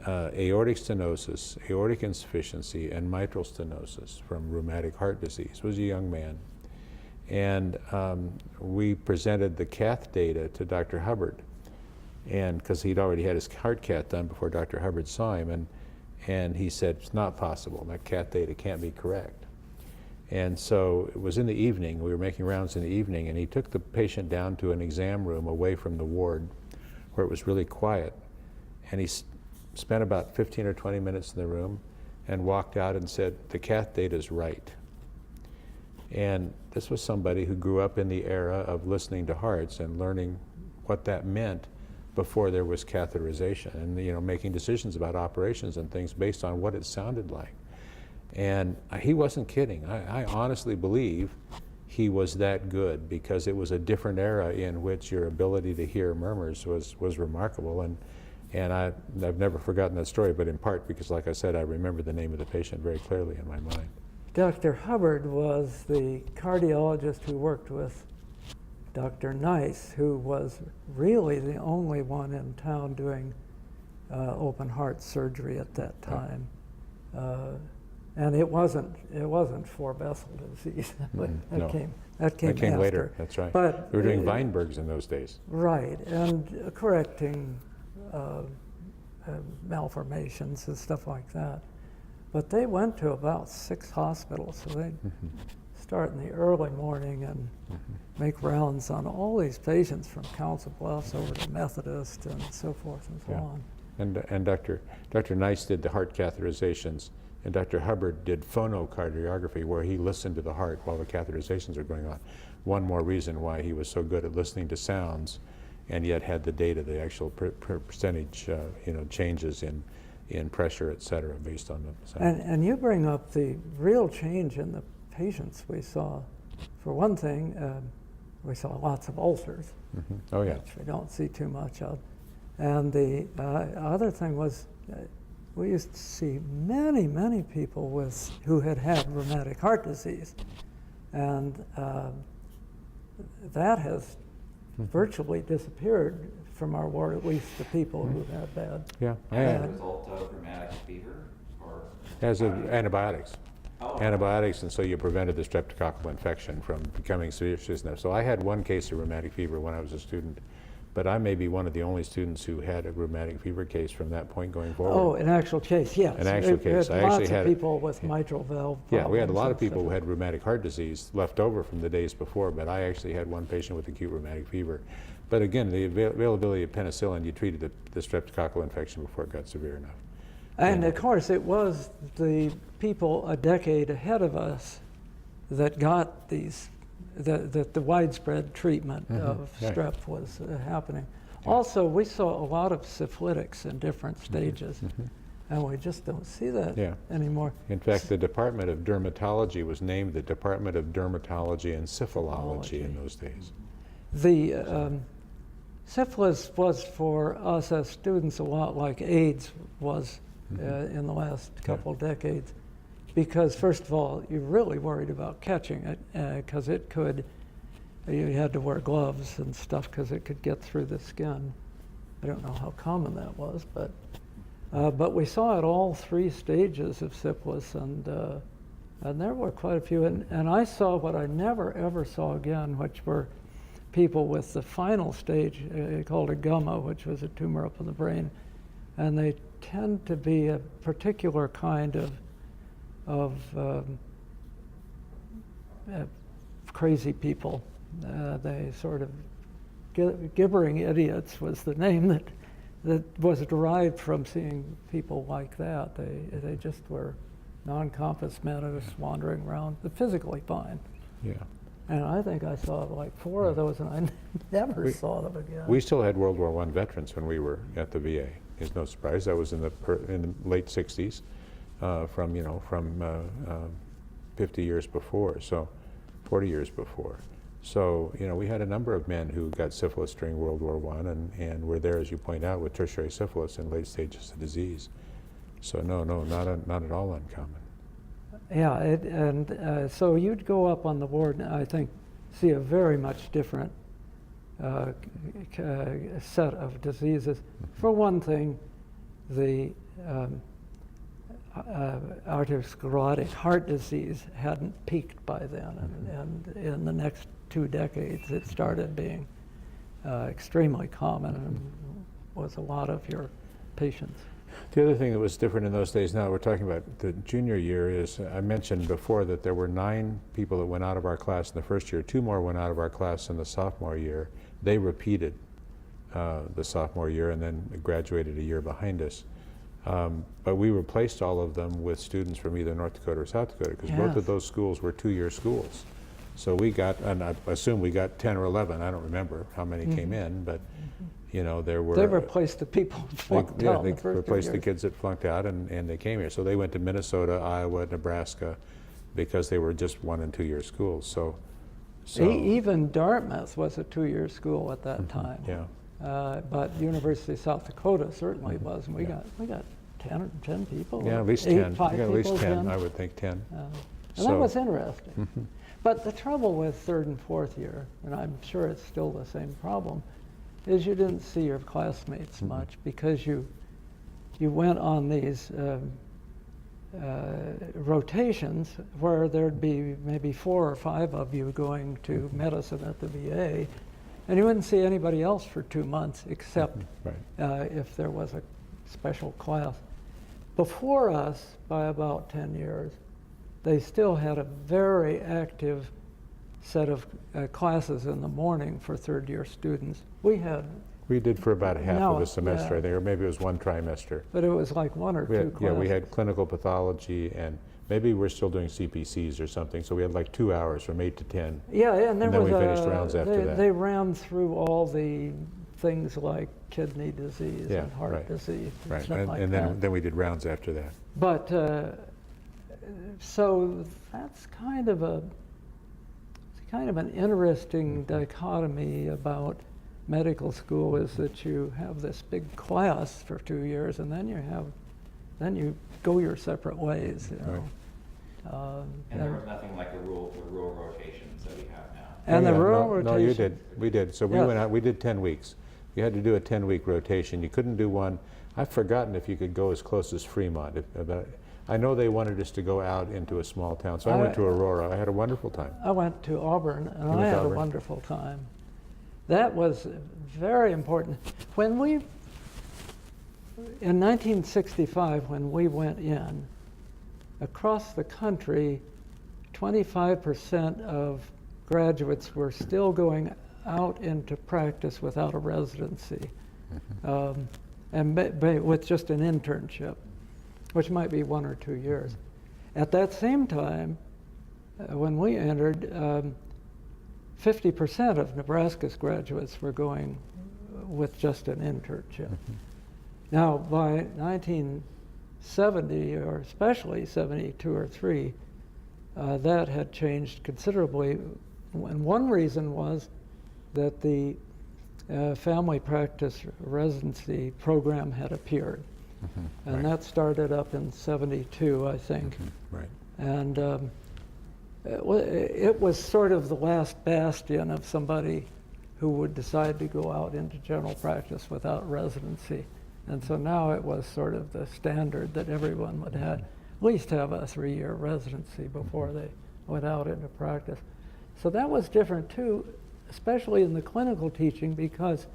aortic stenosis, aortic insufficiency, and mitral stenosis from rheumatic heart disease. He was a young man. And we presented the cath data to Dr. Hubbard, and because he'd already had his heart cath done before Dr. Hubbard saw him, and he said, it's not possible, that cath data can't be correct. And so it was in the evening, we were making rounds in the evening, and he took the patient down to an exam room away from the ward where it was really quiet, and he spent about 15 or 20 minutes in the room and walked out and said, the cath data is right. And this was somebody who grew up in the era of listening to hearts and learning what that meant before there was catheterization, and making decisions about operations and things based on what it sounded like. And he wasn't kidding. I honestly believe he was that good, because it was a different era in which your ability to hear murmurs was remarkable. And I've never forgotten that story, but in part because, like I said, I remember the name of the patient very clearly in my mind. Dr. Hubbard was the cardiologist who worked with Dr. Nice, who was really the only one in town doing open heart surgery at that time. And it wasn't four vessel disease. That came after. Later. That's right. But we were doing Weinbergs in those days. Right, and correcting malformations and stuff like that. But they went to about 6 hospitals, so they'd start in the early morning and make rounds on all these patients from Council Bluffs over to Methodist and so forth and so on. And Dr. Nice did the heart catheterizations, and Dr. Hubbard did phonocardiography, where he listened to the heart while the catheterizations are going on. One more reason why he was so good at listening to sounds, and yet had the data, the actual percentage changes in in pressure, et cetera, based on the And you bring up the real change in the patients we saw. For one thing, we saw lots of ulcers, Oh yeah. which we don't see too much of. And the other thing was, we used to see many, many people who had rheumatic heart disease. And that has virtually disappeared from our ward, at least the people who had bad. Yeah. As a result of rheumatic fever, or? As of antibiotics. Oh. Antibiotics, and so you prevented the streptococcal infection from becoming serious enough. So I had one case of rheumatic fever when I was a student, but I may be one of the only students who had a rheumatic fever case from that point going forward. Oh, an actual case, yes. An actual case. We I had actually lots had of people with mitral valve Yeah, we had a problems lot of and people stuff. who had rheumatic heart disease left over from the days before, but I actually had one patient with acute rheumatic fever. But again, the availability of penicillin, you treated the streptococcal infection before it got severe enough. And of course, it was the people a decade ahead of us that got these, the widespread treatment of Right. strep was happening. Also, we saw a lot of syphilitics in different stages, and we just don't see that Yeah. anymore. In fact, the Department of Dermatology was named the Department of Dermatology and Syphilology in those days. The syphilis was for us as students a lot like AIDS was in the last couple decades, because first of all, you're really worried about catching it because it could, you had to wear gloves and stuff because it could get through the skin. I don't know how common that was, but we saw it all three stages of syphilis, and there were quite a few. And I saw what I never ever saw again, which were people with the final stage called a gamma, which was a tumor up in the brain, and they tend to be a particular kind of crazy people. They sort of gibbering idiots was the name that was derived from seeing people like that. They just were non-compass men wandering around, physically fine. Yeah. And I think I saw like 4 of those, and I never saw them again. We still had World War I veterans when we were at the VA. It's no surprise. That was in the late 60s, from 50 years before, so 40 years before. So, we had a number of men who got syphilis during World War I and were there, as you point out, with tertiary syphilis in late stages of disease. So no, not at all uncommon. Yeah, so you'd go up on the ward and I think see a very much different set of diseases. For one thing, the arteriosclerotic heart disease hadn't peaked by then, and in the next 2 decades it started being extremely common and was a lot of your patients. The other thing that was different in those days, now we're talking about the junior year, is I mentioned before that there were 9 people that went out of our class in the first year. 2 more went out of our class in the sophomore year. They repeated the sophomore year and then graduated a year behind us. But we replaced all of them with students from either North Dakota or South Dakota, because both of those schools were 2-year schools. So we got, and I assume we got 10 or 11, I don't remember how many came in, but there were... They replaced the people who flunked out. They replaced the kids that flunked out, and they came here. So they went to Minnesota, Iowa, Nebraska, because they were just 1- and 2-year schools. So even Dartmouth was a 2-year school at that time. Yeah. But University of South Dakota certainly was, and we got 10 people. Yeah, at least 8, 10. 5 We got at least people, 10, I would think 10. And that was interesting. But the trouble with 3rd and 4th year, and I'm sure it's still the same problem, is you didn't see your classmates much because you went on these rotations where there'd be maybe 4 or 5 of you going to medicine at the VA, and you wouldn't see anybody else for 2 months except if there was a special class. Before us, by about 10 years, they still had a very active set of classes in the morning for 3rd year students. We did for about half of a semester, yeah. I think, or maybe it was 1 trimester. But it was like 1 or 2 classes. Yeah, we had clinical pathology, and maybe we're still doing CPCs or something, so we had like 2 hours from 8 to 10. Yeah, and then we finished rounds after that. They ran through all the things like kidney disease Yeah, and heart right. disease and Right, stuff like and that. then we did rounds after that. But so that's kind of an interesting dichotomy about medical school, is that you have this big class for 2 years, and then you go your separate ways. You know. And there was nothing like the rural rotations that we have now. And Oh, the yeah, rural no, rotation. No, you did. We did. So we Yes. went out. We did 10 weeks. You had to do a 10-week rotation. You couldn't do one. I've forgotten if you could go as close as Fremont. I know they wanted us to go out into a small town, so I went to Aurora. I had a wonderful time. I went to Auburn, and You went I to had a Auburn? wonderful time. That was very important. In 1965, when we went in, across the country, 25% of graduates were still going out into practice without a residency, and with just an internship, which might be 1 or 2 years. At that same time, when we entered, 50% of Nebraska's graduates were going with just an internship. Now, by 1970, or especially 72 or 3, that had changed considerably. And one reason was that the family practice residency program had appeared. And Right. that started up in 72, I think. Right. And it was sort of the last bastion of somebody who would decide to go out into general practice without residency. And so now it was sort of the standard that everyone would have, at least have a 3-year residency before they went out into practice. So that was different too, especially in the clinical teaching, because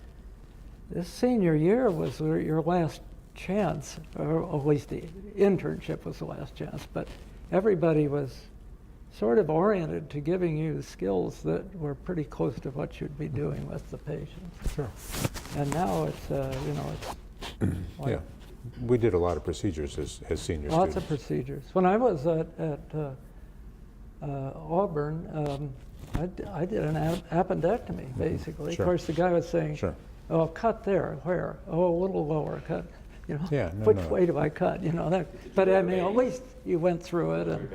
this senior year was your last chance, or at least the internship was the last chance, but everybody was sort of oriented to giving you skills that were pretty close to what you'd be doing with the patients. Sure. And now it's, it's like Yeah. We did a lot of procedures as senior lots students. of procedures. When I was at Auburn, I did an appendectomy, basically. Sure. Of course, the guy was saying, Sure. "Oh, cut there, where? Oh, a little lower, cut." Yeah, no, which no. way do I cut? But I mean, at least you went through it, and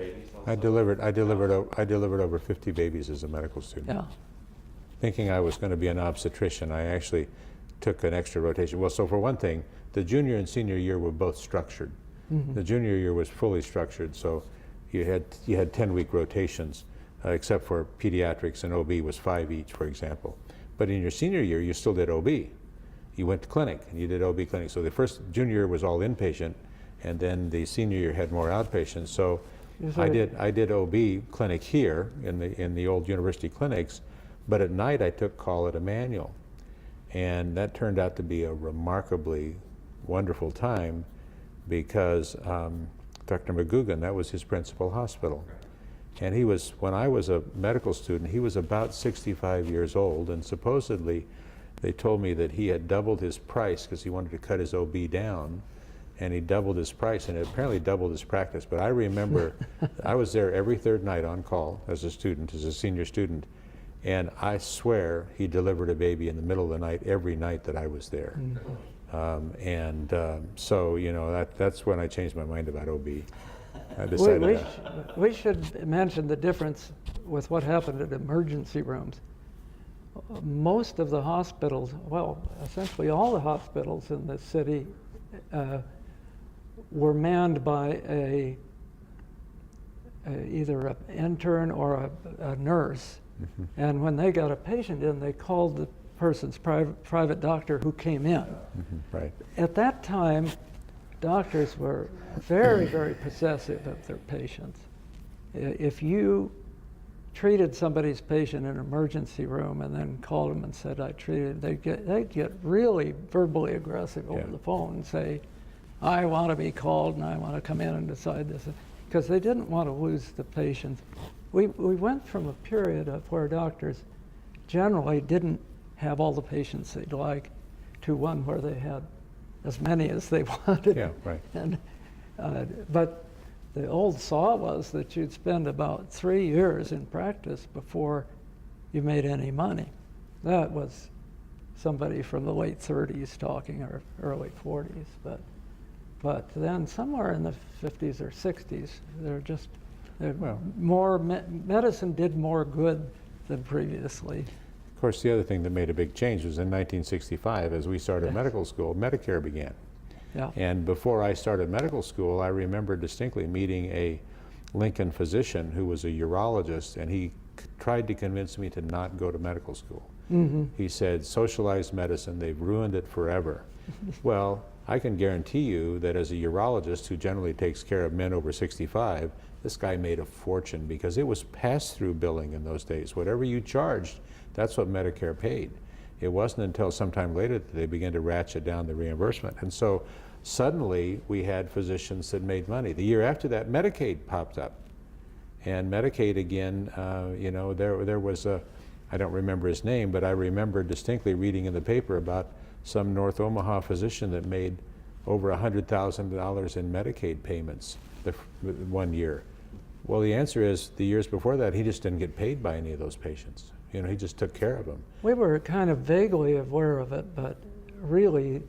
I delivered over 50 babies as a medical student. yeah. Thinking I was going to be an obstetrician, I actually took an extra rotation. Well, so for one thing, the junior and senior year were both structured. The junior year was fully structured, so you had 10-week rotations, except for pediatrics, and OB was 5 each, for example. But in your senior year, you still did OB. You went to clinic and you did OB clinic. So the first junior year was all inpatient, and then the senior year had more outpatient. So I did OB clinic here in the old university clinics, but at night I took call at Emmanuel, and that turned out to be a remarkably wonderful time, because Dr. McGugan, that was his principal hospital, and he was, when I was a medical student, he was about 65 years old, and supposedly they told me that he had doubled his price because he wanted to cut his OB down, and he doubled his price, and it apparently doubled his practice. But I remember I was there every third night on call as a student, as a senior student, and I swear he delivered a baby in the middle of the night every night that I was there. So that's when I changed my mind about OB. I decided We should mention the difference with what happened at emergency rooms. Most of the hospitals, well, essentially all the hospitals in the city were manned by either an intern or a nurse. And when they got a patient in, they called the person's private doctor who came in. Right. At that time, doctors were very, very possessive of their patients. If you treated somebody's patient in an emergency room and then called them and said, "I treated," they'd get really verbally aggressive over the phone and say, "I want to be called and I want to come in and decide this," because they didn't want to lose the patient. We went from a period of where doctors generally didn't have all the patients they'd like to one where they had as many as they wanted. Yeah, right. And but the old saw was that you'd spend about 3 years in practice before you made any money. That was somebody from the late 30s talking, or early 40s. But then somewhere in the 50s or 60s, medicine did more good than previously. Of course, the other thing that made a big change was in 1965, as we started Yes. medical school, Medicare began. Yeah. And before I started medical school, I remember distinctly meeting a Lincoln physician who was a urologist, and he tried to convince me to not go to medical school. Mm-hmm. He said, socialized medicine, they've ruined it forever. Well, I can guarantee you that as a urologist who generally takes care of men over 65, this guy made a fortune because it was pass-through billing in those days. Whatever you charged, that's what Medicare paid. It wasn't until sometime later that they began to ratchet down the reimbursement. And so suddenly we had physicians that made money. The year after that, Medicaid popped up. And Medicaid again, you know, there was a, I don't remember his name, but I remember distinctly reading in the paper about some North Omaha physician that made over $100,000 in Medicaid payments one year. Well, the answer is the years before that, he just didn't get paid by any of those patients. You know, he just took care of them. We were kind of vaguely aware of it, but really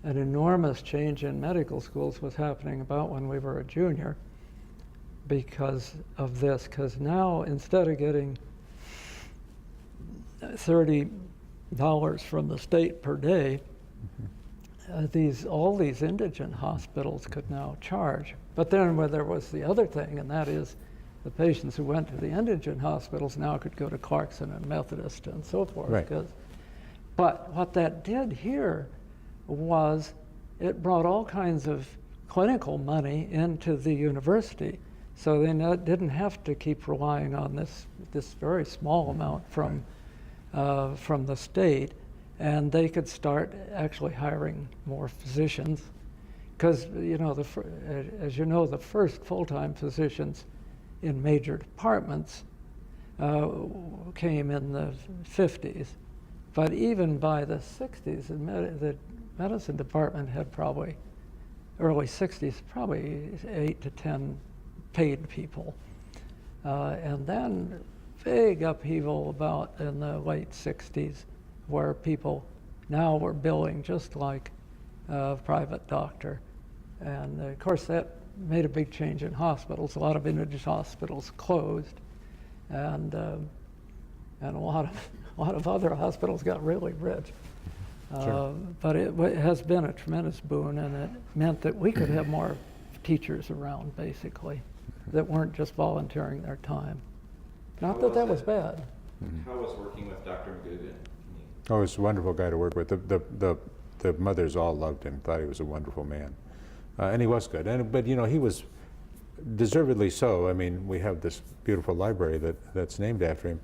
an enormous change in medical schools was happening about when we were a junior because of this. Because now, instead of getting $30 from the state per day, all these indigent hospitals could now charge. But then there was the other thing, and that is the patients who went to the indigent hospitals now could go to Clarkson and Methodist and so forth. Right. But what that did here was it brought all kinds of clinical money into the university. So they didn't have to keep relying on this very small amount from the state, and they could start actually hiring more physicians. Because, you know, as you know, the first full-time physicians in major departments came in the 50s. But even by the 60s, the medicine department had probably, early 60s, probably 8 to 10 paid people. And then big upheaval about in the late 60s, where people now were billing just like a private doctor. And of course that made a big change in hospitals. A lot of indigent hospitals closed, and a lot of other hospitals got really rich. Sure. But it has been a tremendous boon, and it meant that we could have more teachers around, basically, that weren't just volunteering their time. Not that that was bad. How was working with Dr. McGugan? Oh, he was a wonderful guy to work with. The mothers all loved him, thought he was a wonderful man. And he was good. But you know, he was deservedly so. I mean, we have this beautiful library that's named after him.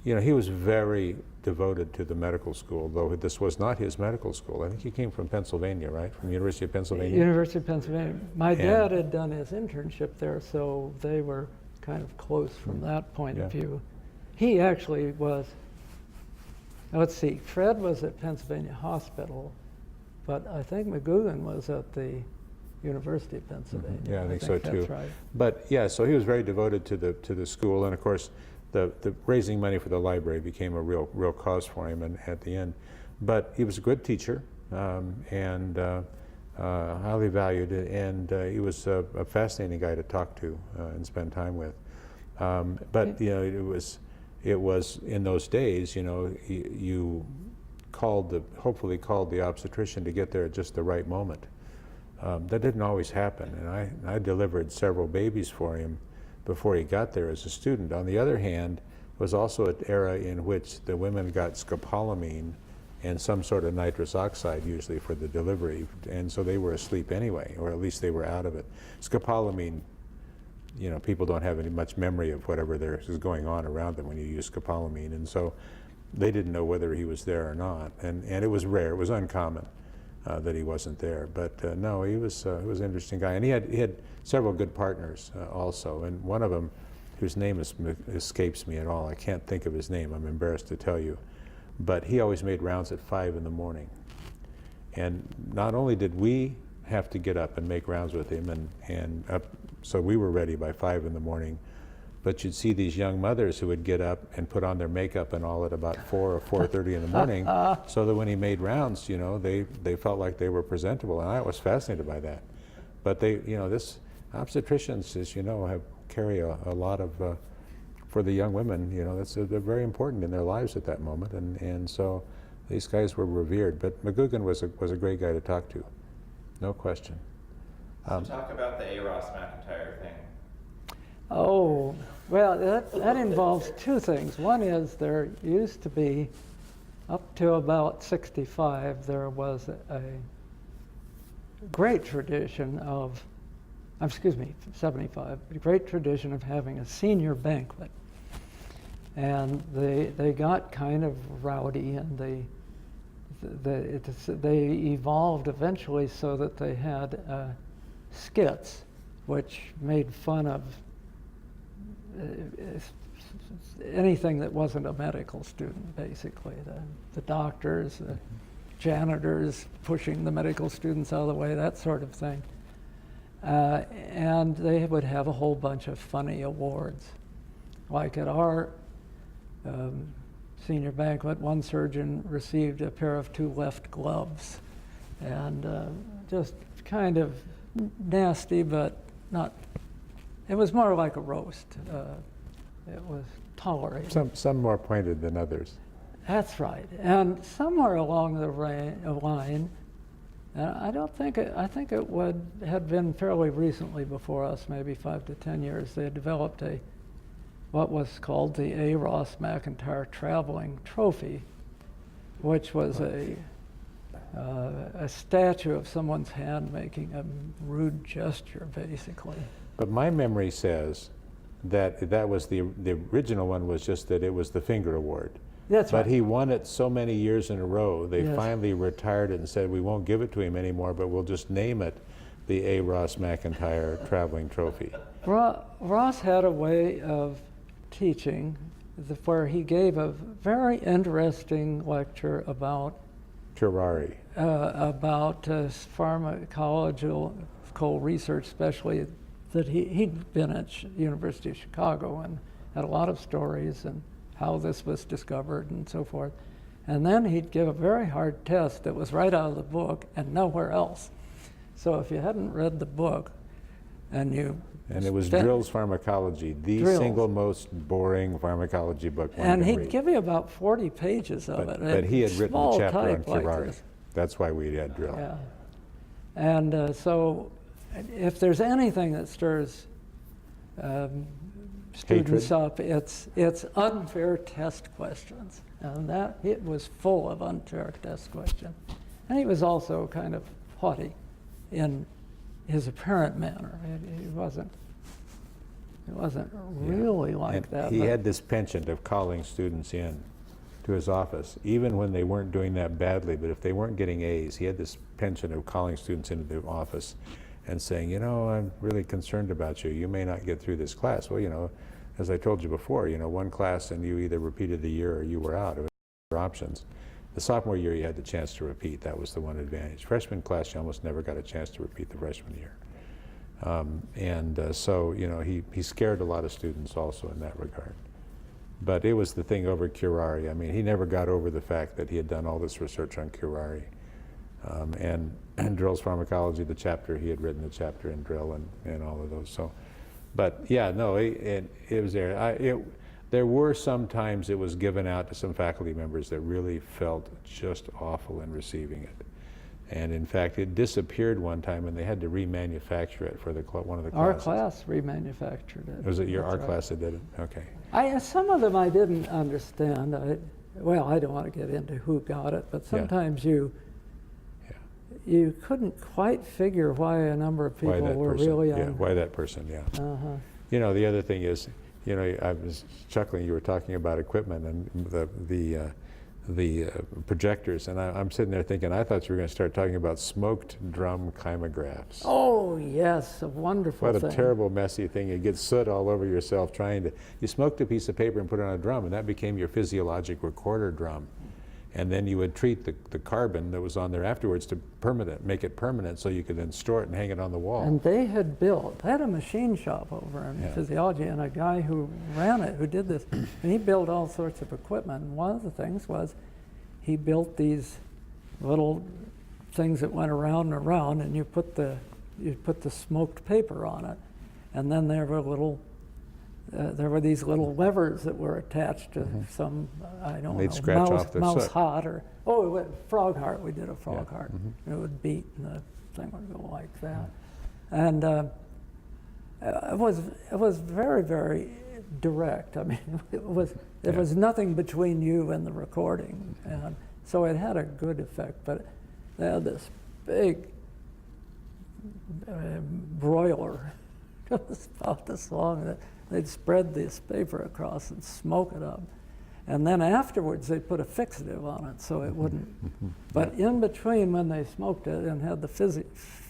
You know, he was very devoted to the medical school, though this was not his medical school. I think he came from Pennsylvania, right? From the University of Pennsylvania? University of Pennsylvania. My dad had done his internship there, so they were kind of close from that point of view. He actually was, let's see, Fred was at Pennsylvania Hospital, but I think McGugan was at the University of Pennsylvania. Yeah, I think so too. That's right. But yeah, so he was very devoted to the school, and of course, the raising money for the library became a real cause for him, and at the end. But he was a good teacher, and highly valued, and he was a fascinating guy to talk to and spend time with. But you know, it was in those days, you know, you hopefully called the obstetrician to get there at just the right moment. That didn't always happen, and I delivered several babies for him before he got there as a student. On the other hand, it was also an era in which the women got scopolamine and some sort of nitrous oxide usually for the delivery, and so they were asleep anyway, or at least they were out of it. Scopolamine, you know, people don't have much memory of whatever there is going on around them when you use scopolamine, and so they didn't know whether he was there or not, and it was rare, it was uncommon that he wasn't there. But no, he was an interesting guy, and he had several good partners also, and one of them, whose name escapes me at all, I can't think of his name, I'm embarrassed to tell you, but he always made rounds at 5 in the morning. And not only did we have to get up and make rounds with him, and so we were ready by 5 in the morning, but you'd see these young mothers who would get up and put on their makeup and all at about 4 or 4:30 in the morning, so that when he made rounds, you know, they felt like they were presentable, and I was fascinated by that. But they, you know, this obstetricians, as you know, carry a lot of, for the young women, you know, they're very important in their lives at that moment, and so these guys were revered. But McGugan was a great guy to talk to, no question. So talk about the A. Ross McIntyre thing. Oh, well, that involves two things. One is there used to be, up to about 65, there was a great tradition of, excuse me, 75, a great tradition of having a senior banquet. And they got kind of rowdy, and they evolved eventually so that they had skits which made fun of anything that wasn't a medical student, basically. The doctors, the janitors pushing the medical students out of the way, that sort of thing. And they would have a whole bunch of funny awards. Like at our senior banquet, one surgeon received a pair of 2 left gloves. And just kind of nasty, but not. It was more like a roast. It was tolerated. Some more pointed than others. That's right. And somewhere along the line, I think it had been fairly recently before us, maybe 5 to 10 years, they had developed what was called the A. Ross McIntyre Traveling Trophy, which was a statue of someone's hand making a rude gesture, basically. But my memory says that was the original one, was just that it was the Finger Award. That's right. But he won it so many years in a row, they Yes. finally retired it and said, we won't give it to him anymore, but we'll just name it the A. Ross McIntyre Traveling Trophy. Ross had a way of teaching where he gave a very interesting lecture about Curare. pharmacological research, especially that he'd been at University of Chicago and had a lot of stories and how this was discovered and so forth. And then he'd give a very hard test that was right out of the book and nowhere else. So if you hadn't read the book and it was Drill's Pharmacology, the single most boring pharmacology book one and can he'd read. give you about 40 pages of it. But he had written a Small chapter on type like Curare. this. That's why we had Drill. Yeah. And so if there's anything that stirs students up, it's unfair test questions. And that, it was full of unfair test questions. And he was also kind of haughty in his apparent manner. He wasn't really like And that. he but had this penchant of calling students in to his office, even when they weren't doing that badly, but if they weren't getting A's, he had this penchant of calling students into the office and saying, you know, I'm really concerned about you. You may not get through this class. Well, you know, as I told you before, you know, one class and you either repeated the year or you were out. It was your options. The sophomore year you had the chance to repeat. That was the one advantage. Freshman class, you almost never got a chance to repeat the freshman year. So, you know, he scared a lot of students also in that regard. But it was the thing over Curare. I mean, he never got over the fact that he had done all this research on Curare. And Drill's Pharmacology, the chapter, he had written the chapter in Drill and all of those. So, but yeah, no, it was there. There were some times it was given out to some faculty members that really felt just awful in receiving it. And in fact, it disappeared one time and they had to remanufacture it for one of the classes. our class remanufactured it. Was it That's our right. class that did it? Okay. Some of them I didn't understand. I don't want to get into who got it, but sometimes you couldn't quite figure why a number of people were really on. Why that person, yeah. You know, the other thing is, you know, I was chuckling, you were talking about equipment and the projectors, and I'm sitting there thinking, I thought you were going to start talking about smoked drum chimegraphs. Oh, yes, a wonderful What thing. a terrible, messy thing. You get soot all over yourself trying to, you smoked a piece of paper and put it on a drum, and that became your physiologic recorder drum. and then you would treat the carbon that was on there afterwards to make it permanent, so you could then store it and hang it on the wall. And they had a machine shop over in Physiology, and a guy who ran it, who did this, and he built all sorts of equipment. And one of the things was he built these little things that went around and around, and you put the smoked paper on it, and then there were these little levers that were attached to some, I don't They'd know, scratch off the mouse soot. heart, or frog heart. We did a frog heart. And it would beat, and the thing would go like that. And it was very, very direct. I mean, it was nothing between you and the recording, and so it had a good effect. But they had this big broiler, it was about this long, that they'd spread this paper across and smoke it up. And then afterwards, they put a fixative on it so it wouldn't. But in between, when they smoked it and had the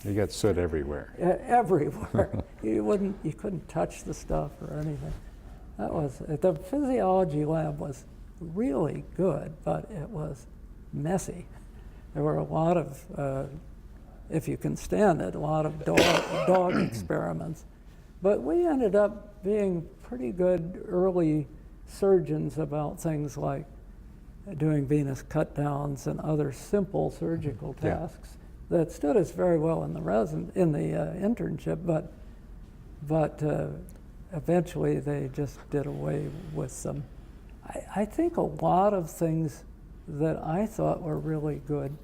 You got soot everywhere. everywhere, you couldn't touch the stuff or anything. The Physiology Lab was really good, but it was messy. There were a lot of, if you can stand it, a lot of dog experiments. But we ended up being pretty good early surgeons about things like doing venous cut downs and other simple surgical tasks that stood us very well in the internship, but eventually they just did away with them. I think a lot of things that I thought were really good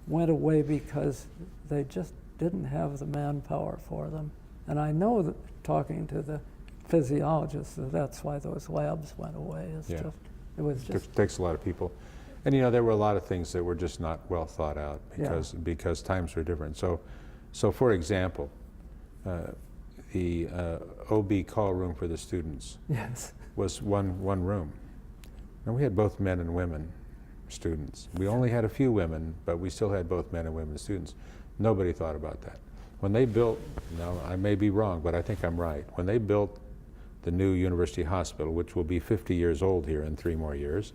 went away because they just didn't have the manpower for them. And I know that talking to the physiologists, that's why those labs went away. It takes a lot of people. And there were a lot of things that were just not well thought out because times were different. So for example, the OB call room for the students was one room. And we had both men and women students. We only had a few women, but we still had both men and women students. Nobody thought about that. When they built, I may be wrong, but I think I'm right. When they built the new university hospital, which will be 50 years old here in 3 more years,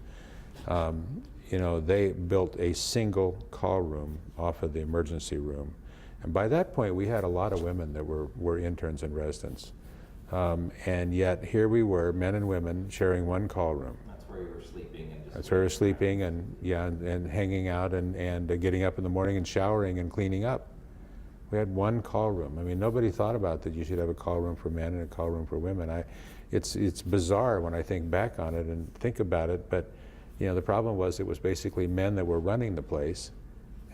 they built a single call room off of the emergency room. And by that point, we had a lot of women that were interns and residents. And yet here we were, men and women, sharing one call room. That's where you were sleeping. That's where we were sleeping and hanging out and getting up in the morning and showering and cleaning up. We had one call room. I mean, nobody thought about that you should have a call room for men and a call room for women. It's bizarre when I think back on it and think about it, but the problem was it was basically men that were running the place,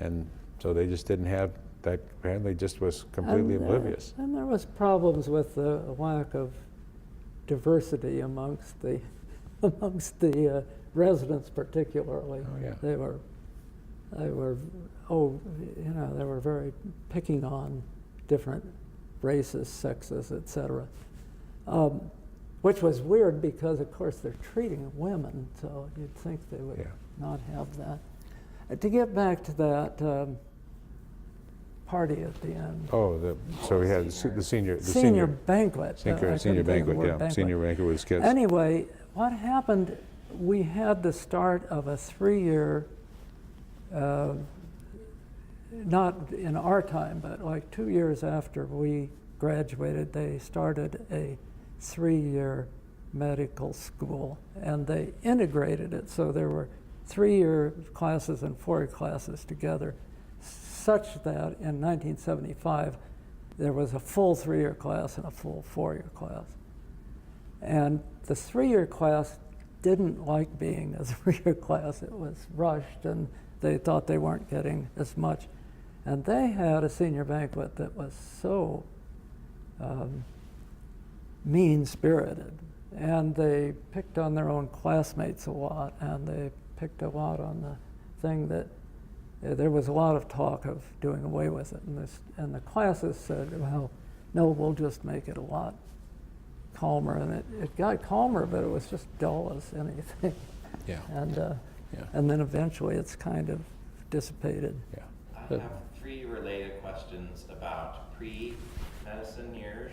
and so they just didn't have that, apparently just was completely oblivious. And there was problems with the lack of diversity amongst the residents particularly. Oh, yeah. They were very picking on different races, sexes, etc. Which was weird because, of course, they're treating women, so you'd think they would not have that. To get back to that party at the end. Oh, so we had the senior banquet. Senior banquet, senior banquet with kids. Anyway, what happened? We had the start of a 3-year. Not in our time, but like 2 years after we graduated, they started a 3-year medical school, and they integrated it so there were 3-year classes and 4-year classes together, such that in 1975 there was a full 3-year class and a full 4-year class. And the 3-year class didn't like being a 3-year class. It was rushed, and they thought they weren't getting as much. And they had a senior banquet that was so mean-spirited. And they picked on their own classmates a lot, and they picked a lot on the thing that there was a lot of talk of doing away with it. And the classes said, well, no, we'll just make it a lot calmer. And it got calmer, but it was just dull as anything. Yeah. And then eventually it's kind of dissipated. Yeah. I have 3 related questions about pre-medicine years.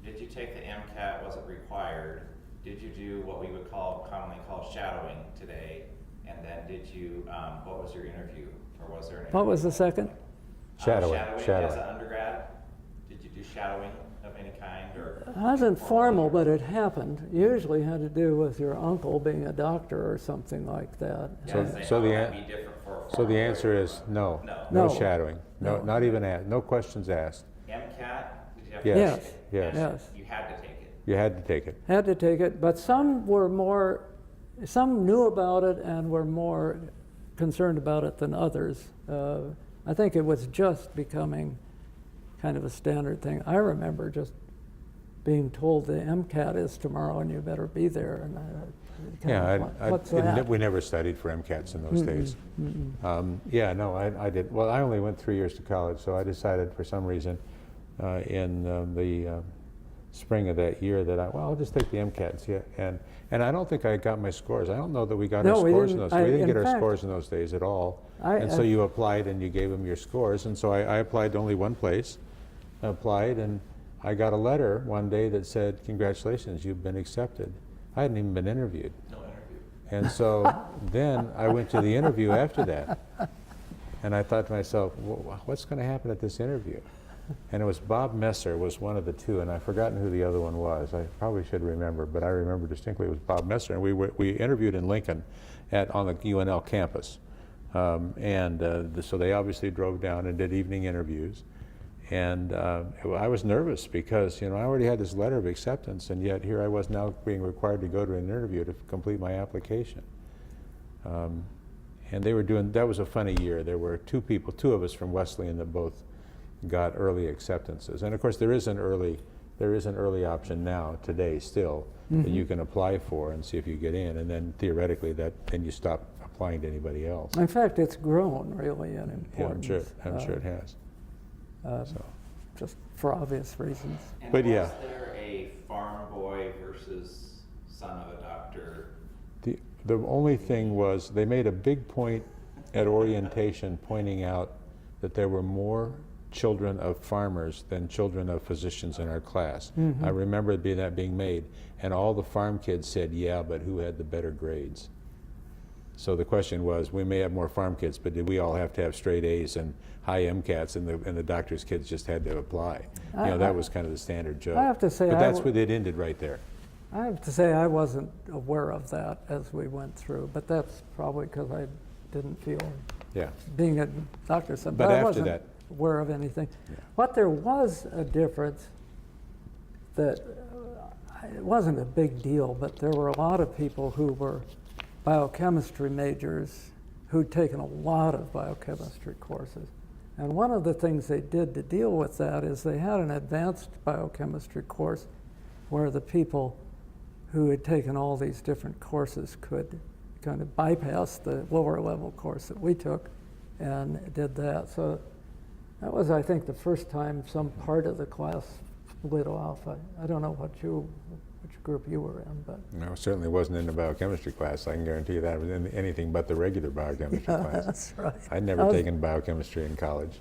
Did you take the MCAT? Was it required? Did you do what we would commonly call shadowing today? And then did you, what was your interview? Or was there an What interview? was the second? Shadowing. Shadowing as an undergrad? Did you do shadowing of any kind, or? It wasn't formal, but it happened. Usually had to do with your uncle being a doctor or something like that. Yeah, So- I was saying, so how the would an- that be different for a So the formal answer lawyer? is no. No. No. shadowing. No, No. not even asked. No questions asked. MCAT? Did you have Yes. to take it? Yes. Yes. You had to take it. You had to take it. Had to take it, but some knew about it and were more concerned about it than others. I think it was just becoming kind of a standard thing. I remember just being told the MCAT is tomorrow and you better be there. And what's that? We never studied for MCATs in those days. Yeah, no, I did. Well, I only went 3 years to college, so I decided for some reason in the spring of that year that I'll just take the MCAT and see it. And I don't think I got my scores. I don't know that we got our No, we scores in didn't. those. We didn't In get our fact, scores in those days at all. And so you applied and you gave them your scores. And so I applied to only one place. I applied and I got a letter one day that said, "Congratulations, you've been accepted." I hadn't even been interviewed. No interview. And so then I went to the interview after that. And I thought to myself, what's going to happen at this interview? And it was Bob Messer was one of the two, and I've forgotten who the other one was. I probably should remember, but I remember distinctly it was Bob Messer. And we interviewed in Lincoln on the UNL campus. So they obviously drove down and did evening interviews. And I was nervous because, I already had this letter of acceptance, and yet here I was now being required to go to an interview to complete my application. And they were that was a funny year. There were two of us from Wesleyan that both got early acceptances. And of course there is an early option now, today still, that you can apply for and see if you get in, and then theoretically then you stop applying to anybody else. In fact, it's grown really in Yeah, importance. I'm sure it has. Just for obvious reasons. And But was yeah. there a farm boy versus son of a doctor? The only thing was they made a big point at orientation pointing out that there were more children of farmers than children of physicians in our class. I remember that being made, and all the farm kids said, yeah, but who had the better grades? So the question was, we may have more farm kids, but did we all have to have straight A's and high MCATs, and the doctor's kids just had to apply? That was kind of the standard joke. I have to say, but that's where it ended right there. I have to say I wasn't aware of that as we went through, but that's probably because I didn't feel Yeah. being a doctor. But I after wasn't that, aware of anything. Yeah. What there was a difference that it wasn't a big deal, but there were a lot of people who were biochemistry majors who'd taken a lot of biochemistry courses. And one of the things they did to deal with that is they had an advanced biochemistry course where the people who had taken all these different courses could kind of bypass the lower level course that we took and did that. So that was, I think, the first time some part of the class split off. I don't know which group you were in, but no, it certainly wasn't in the biochemistry class. I can guarantee you that. It was in anything but the regular biochemistry class. that's right. I'd never taken biochemistry in college.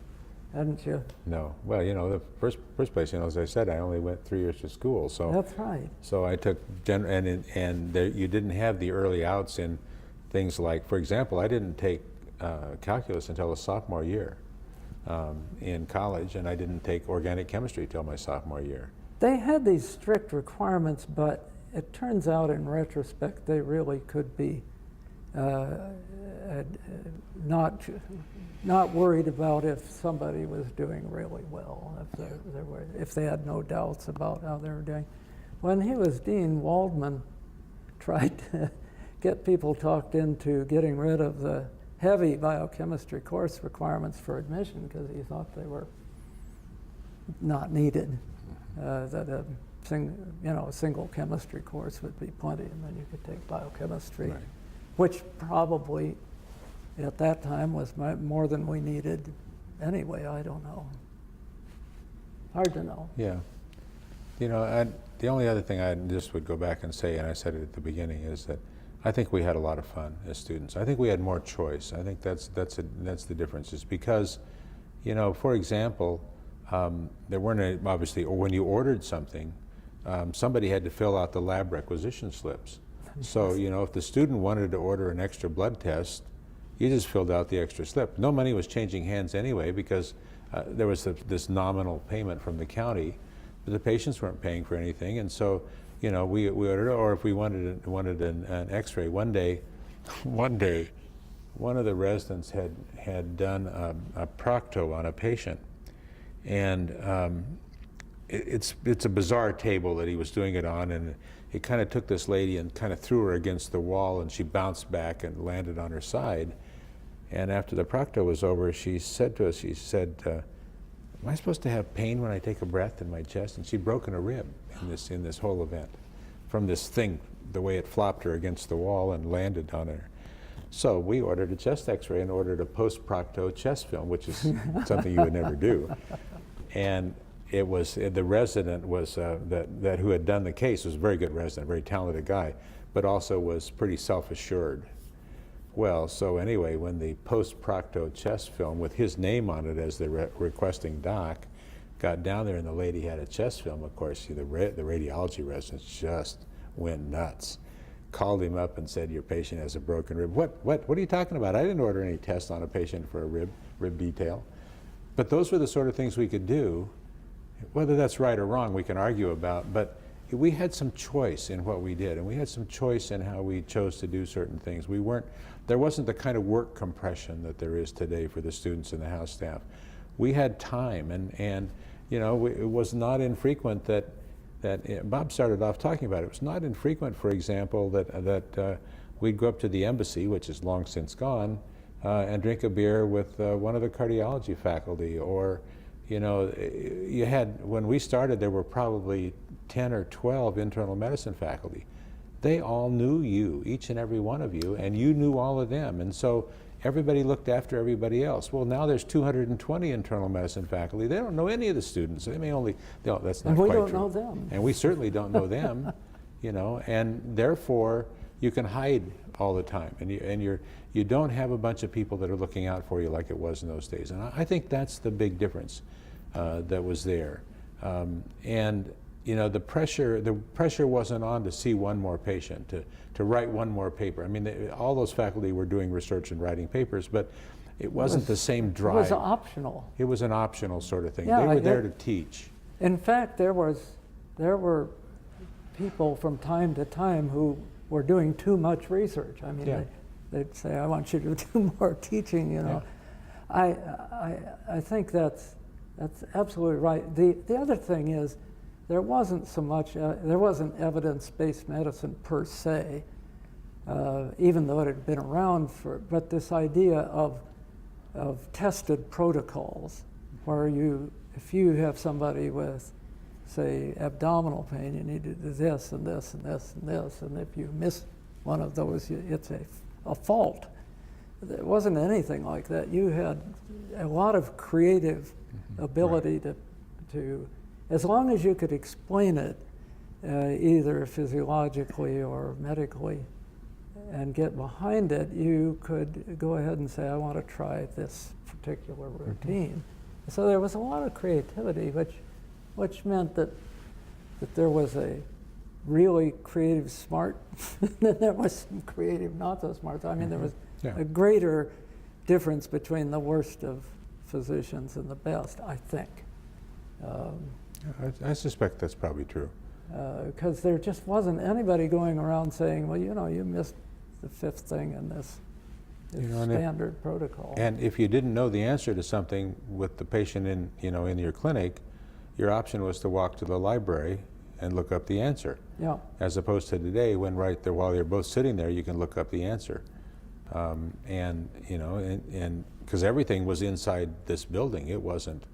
Hadn't you? No. Well, the first place, as I said, I only went 3 years to school. So That's right. So I took you didn't have the early outs in things like, for example, I didn't take calculus until a sophomore year in college, and I didn't take organic chemistry till my sophomore year. They had these strict requirements, but it turns out in retrospect they really could be not worried about if somebody was doing really well, if they had no doubts about how they were doing. When he was dean, Waldman tried to get people talked into getting rid of the heavy biochemistry course requirements for admission because he thought they were not needed. That a single chemistry course would be plenty, and then you could take biochemistry, Right. which probably at that time was more than we needed anyway. I don't know. Hard to know. Yeah. The only other thing I just would go back and say, and I said it at the beginning, is that I think we had a lot of fun as students. I think we had more choice. I think that's the difference. Is because, for example, there weren't obviously, or when you ordered something, somebody had to fill out the lab requisition slips. So, you know, if the student wanted to order an extra blood test, you just filled out the extra slip. No money was changing hands anyway because there was this nominal payment from the county, but the patients weren't paying for anything. And so, you know, we ordered, or if we wanted an X-ray. One day, one of the residents had done a procto on a patient, and it's a bizarre table that he was doing it on, and he kind of took this lady and kind of threw her against the wall, and she bounced back and landed on her side. And after the procto was over, she said to us, she said, am I supposed to have pain when I take a breath in my chest? And she'd broken a rib in this whole event from this thing, the way it flopped her against the wall and landed on her. So we ordered a chest X-ray and ordered a post-procto chest film, which is something you would never do. And it was, the resident was, that who had done the case was a very good resident, very talented guy, but also was pretty self-assured. Well, so anyway, when the post-procto chest film with his name on it as the requesting doc got down there and the lady had a chest film, of course, the radiology residents just went nuts. Called him up and said, your patient has a broken rib. What are you talking about? I didn't order any tests on a patient for a rib detail. But those were the sort of things we could do. Whether that's right or wrong, we can argue about, but we had some choice in what we did, and we had some choice in how we chose to do certain things. There wasn't the kind of work compression that there is today for the students and the house staff. We had time, and you know, it was not infrequent that Bob started off talking about it. It was not infrequent, for example, that we'd go up to the embassy, which is long since gone, and drink a beer with one of the cardiology faculty, or you know, you had, when we started, there were probably 10 or 12 internal medicine faculty. They all knew you, each and every one of you, and you knew all of them. And so everybody looked after everybody else. Well, now there's 220 internal medicine faculty. They don't know any of the students. They may only, no, that's not quite true. And we don't know them. And we certainly don't know them, you know, and therefore you can hide all the time. And you don't have a bunch of people that are looking out for you like it was in those days. And I think that's the big difference that was there. And you know, the pressure wasn't on to see one more patient, to write one more paper. I mean, all those faculty were doing research and writing papers, but it wasn't the same drive. It was optional. It was an optional sort of thing. Yeah, they were there to teach. In fact, there were people from time to time who were doing too much research. I mean, they'd say, I want you to do more teaching, you know. Yeah. I think that's absolutely right. The other thing is, there wasn't so much, there wasn't evidence-based medicine per se, even though it had been around but this idea of tested protocols, where if you have somebody with, say, abdominal pain, you need to do this and this and this and this, and if you miss one of those, it's a fault. There wasn't anything like that. You had a lot of creative ability to, as long as you could explain it, either physiologically or medically, and get behind it, you could go ahead and say, I want to try this particular routine. So there was a lot of creativity, which meant that there was a really creative smart, then there was some creative not so smart. I mean, there was a greater difference between the worst of physicians and the best, I think. I suspect that's probably true. Because there just wasn't anybody going around saying, well, you know, you missed the fifth thing in this standard protocol. And if you didn't know the answer to something with the patient in your clinic, your option was to walk to the library and look up the answer. Yeah. As opposed to today, when right there, while you're both sitting there, you can look up the answer. And because everything was inside this building, it wasn't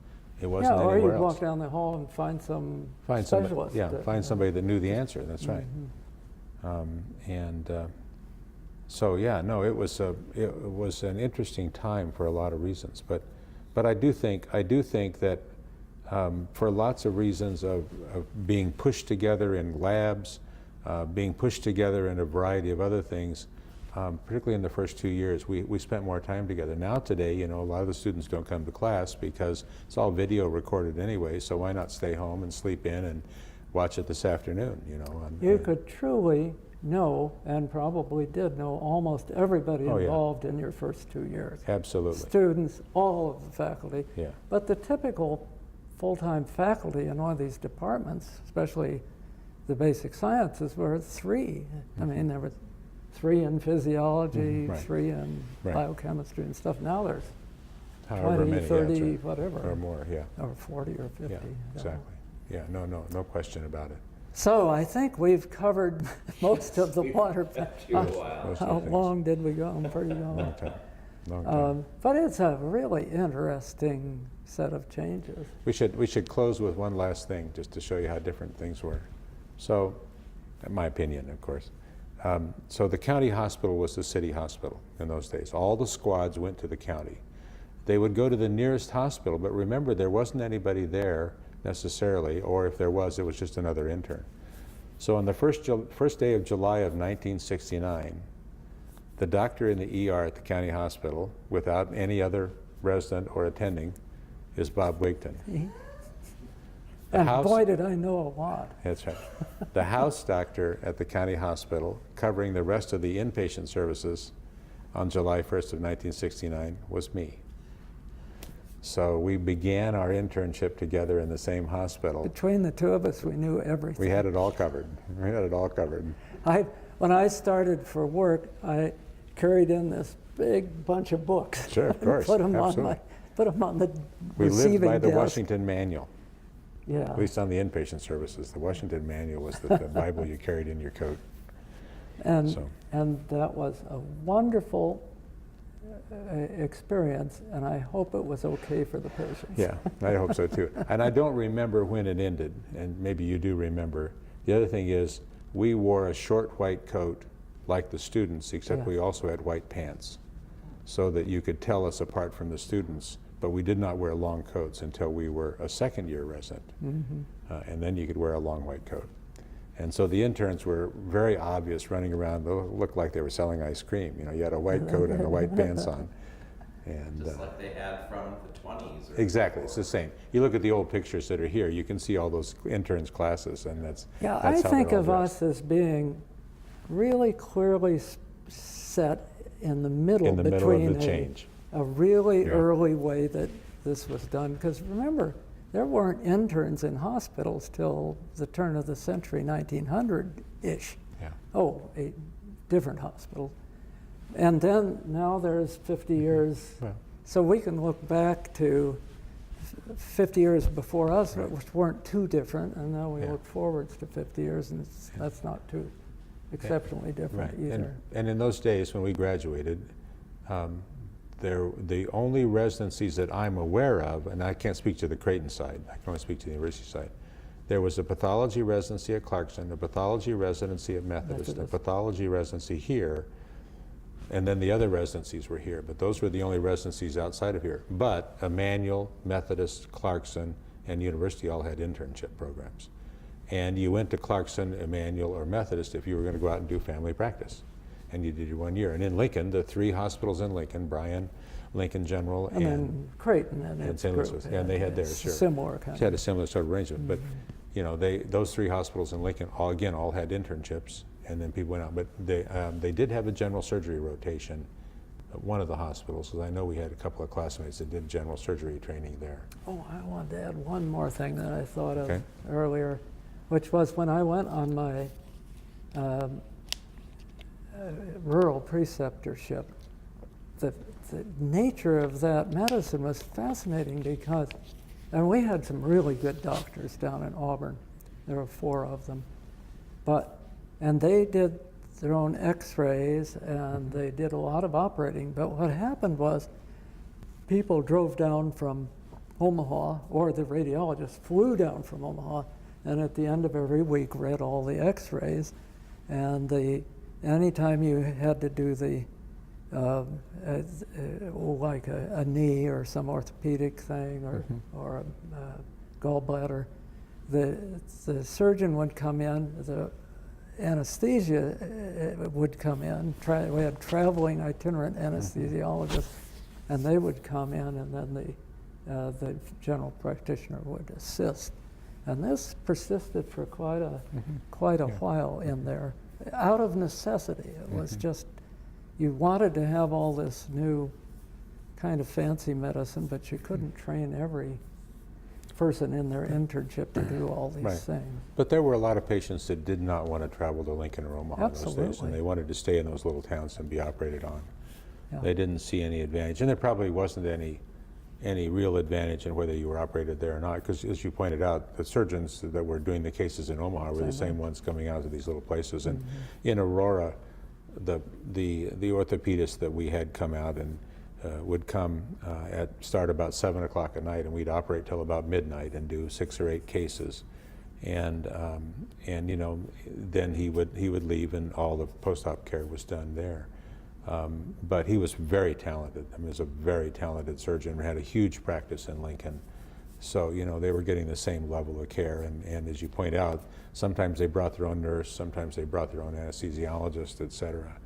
anywhere else. Or you'd walk down the hall and find some specialist. Find somebody that knew the answer. That's right. So yeah, no, it was an interesting time for a lot of reasons. But I do think that for lots of reasons of being pushed together in labs, being pushed together in a variety of other things, particularly in the first 2 years, we spent more time together. Now today, a lot of the students don't come to class because it's all video recorded anyway, so why not stay home and sleep in and watch it this afternoon, You could truly know, and probably did know, almost everybody Oh, yeah. involved in your first 2 years. Absolutely. Students, all of the faculty. Yeah. But the typical full-time faculty in one of these departments, especially the basic sciences, were 3. I mean, there were 3 in physiology, Right. 3 in Right. biochemistry and stuff. Now there's However 20, many, 30, that's right. whatever. Or more, yeah. Or 40 or 50. Yeah, I don't know. exactly. Yeah, no question about it. So I think we've covered most of the water. Kept you a while. Most of How the things. long did we go? Pretty long. Long time. Long time. But it's a really interesting set of changes. We should close with one last thing, just to show you how different things were. So, in my opinion, of course. So the county hospital was the city hospital in those days. All the squads went to the county. They would go to the nearest hospital, but remember, there wasn't anybody there necessarily, or if there was, it was just another intern. So on the first day of July of 1969, the doctor in the ER at the county hospital, without any other resident or attending, is Bob Wigton. The And house- boy, did I know a lot. That's right. The house doctor at the county hospital, covering the rest of the inpatient services on July 1st of 1969, was me. So we began our internship together in the same hospital. Between the 2 of us, we knew everything. We had it all covered. We had it all covered. When I started for work, I carried in this big bunch of books. Sure, of and course, put them absolutely. on the We receiving lived by the desk. Washington Manual, Yeah. at least on the inpatient services. The Washington Manual was the Bible you carried in your coat. And, So- and that was a wonderful experience, and I hope it was okay for the patients. Yeah, I hope so too. And I don't remember when it ended, and maybe you do remember. The other thing is, we wore a short white coat like the students, except Yeah. we also had white pants, so that you could tell us apart from the students, but we did not wear long coats until we were a second-year resident. And then you could wear a long white coat. And so the interns were very obvious, running around, they looked like they were selling ice cream. You know, you had a white coat and the white pants on. And Just like they had from the 20s. Or exactly, it's the same. You look at the old pictures that are here, you can see all those interns' classes, and that's Yeah, that's I how think they're all of dressed. us as being really clearly set in the middle In the middle between of the change. a really Yeah. early way that this was done. Because remember, there weren't interns in hospitals till the turn of the century, 1900-ish. Yeah. Oh, a different hospital. And then now there's 50 years. Well, So we can look back to 50 years before us, Right. which weren't too different, and now we Yeah. look forwards to 50 years, and that's not too exceptionally different right. either. And in those days when we graduated, the only residencies that I'm aware of, and I can't speak to the Creighton side, I can only speak to the university side. There was a pathology residency at Clarkson, a pathology residency at Methodist, a Methodist. pathology residency here, and then the other residencies were here, but those were the only residencies outside of here. But Emmanuel, Methodist, Clarkson, and University all had internship programs. And you went to Clarkson, Emmanuel, or Methodist if you were going to go out and do family practice. And you did your 1 year. And in Lincoln, the 3 hospitals in Lincoln, Bryan, Lincoln General, And then Creighton and its St. Louis, group and they had a theirs, sure. similar kind had of. a similar sort of arrangement. But you know, those 3 hospitals in Lincoln all had internships, and then people went out. But they did have a general surgery rotation at one of the hospitals, because I know we had a couple of classmates that did general surgery training there. Oh, I wanted to add one more thing that I thought of Okay. earlier, which was when I went on my rural preceptorship, the nature of that medicine was fascinating because, and we had some really good doctors down in Auburn. There were 4 of them. And they did their own x-rays and they did a lot of operating. But what happened was people drove down from Omaha, or the radiologist flew down from Omaha, and at the end of every week read all the x-rays. And anytime you had to do the like a knee or some orthopedic thing or a gallbladder, the surgeon would come in, the anesthesia would come in. We had traveling itinerant anesthesiologists, and they would come in, and then the general practitioner would assist. And this persisted for quite a while in there. out of necessity. It was just, you wanted to have all this new kind of fancy medicine, but you couldn't train every person in their internship to do all these Right. things. But there were a lot of patients that did not want to travel to Lincoln or Omaha those days, Absolutely. and they wanted to stay in those little towns and be operated on. Yeah. They didn't see any advantage, and there probably wasn't any real advantage in whether you were operated there or not, because as you pointed out, the surgeons that were doing the cases in Omaha were the same ones coming out of these little places. And in Aurora, the orthopedist that we had come out and would come start about 7 o'clock at night, and we'd operate till about midnight and do 6 or 8 cases, and you know, then he would leave, and all the post-op care was done there. But he was very talented. I mean, he was a very talented surgeon. Had a huge practice in Lincoln, so you know, they were getting the same level of care. And as you point out, sometimes they brought their own nurse, sometimes they brought their own anesthesiologist, et cetera.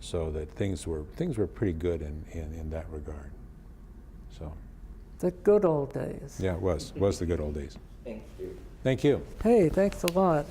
So that things were pretty good in that regard. So, The good old days. yeah, it was the good old days. Thank you. Thank you. Hey, thanks a lot.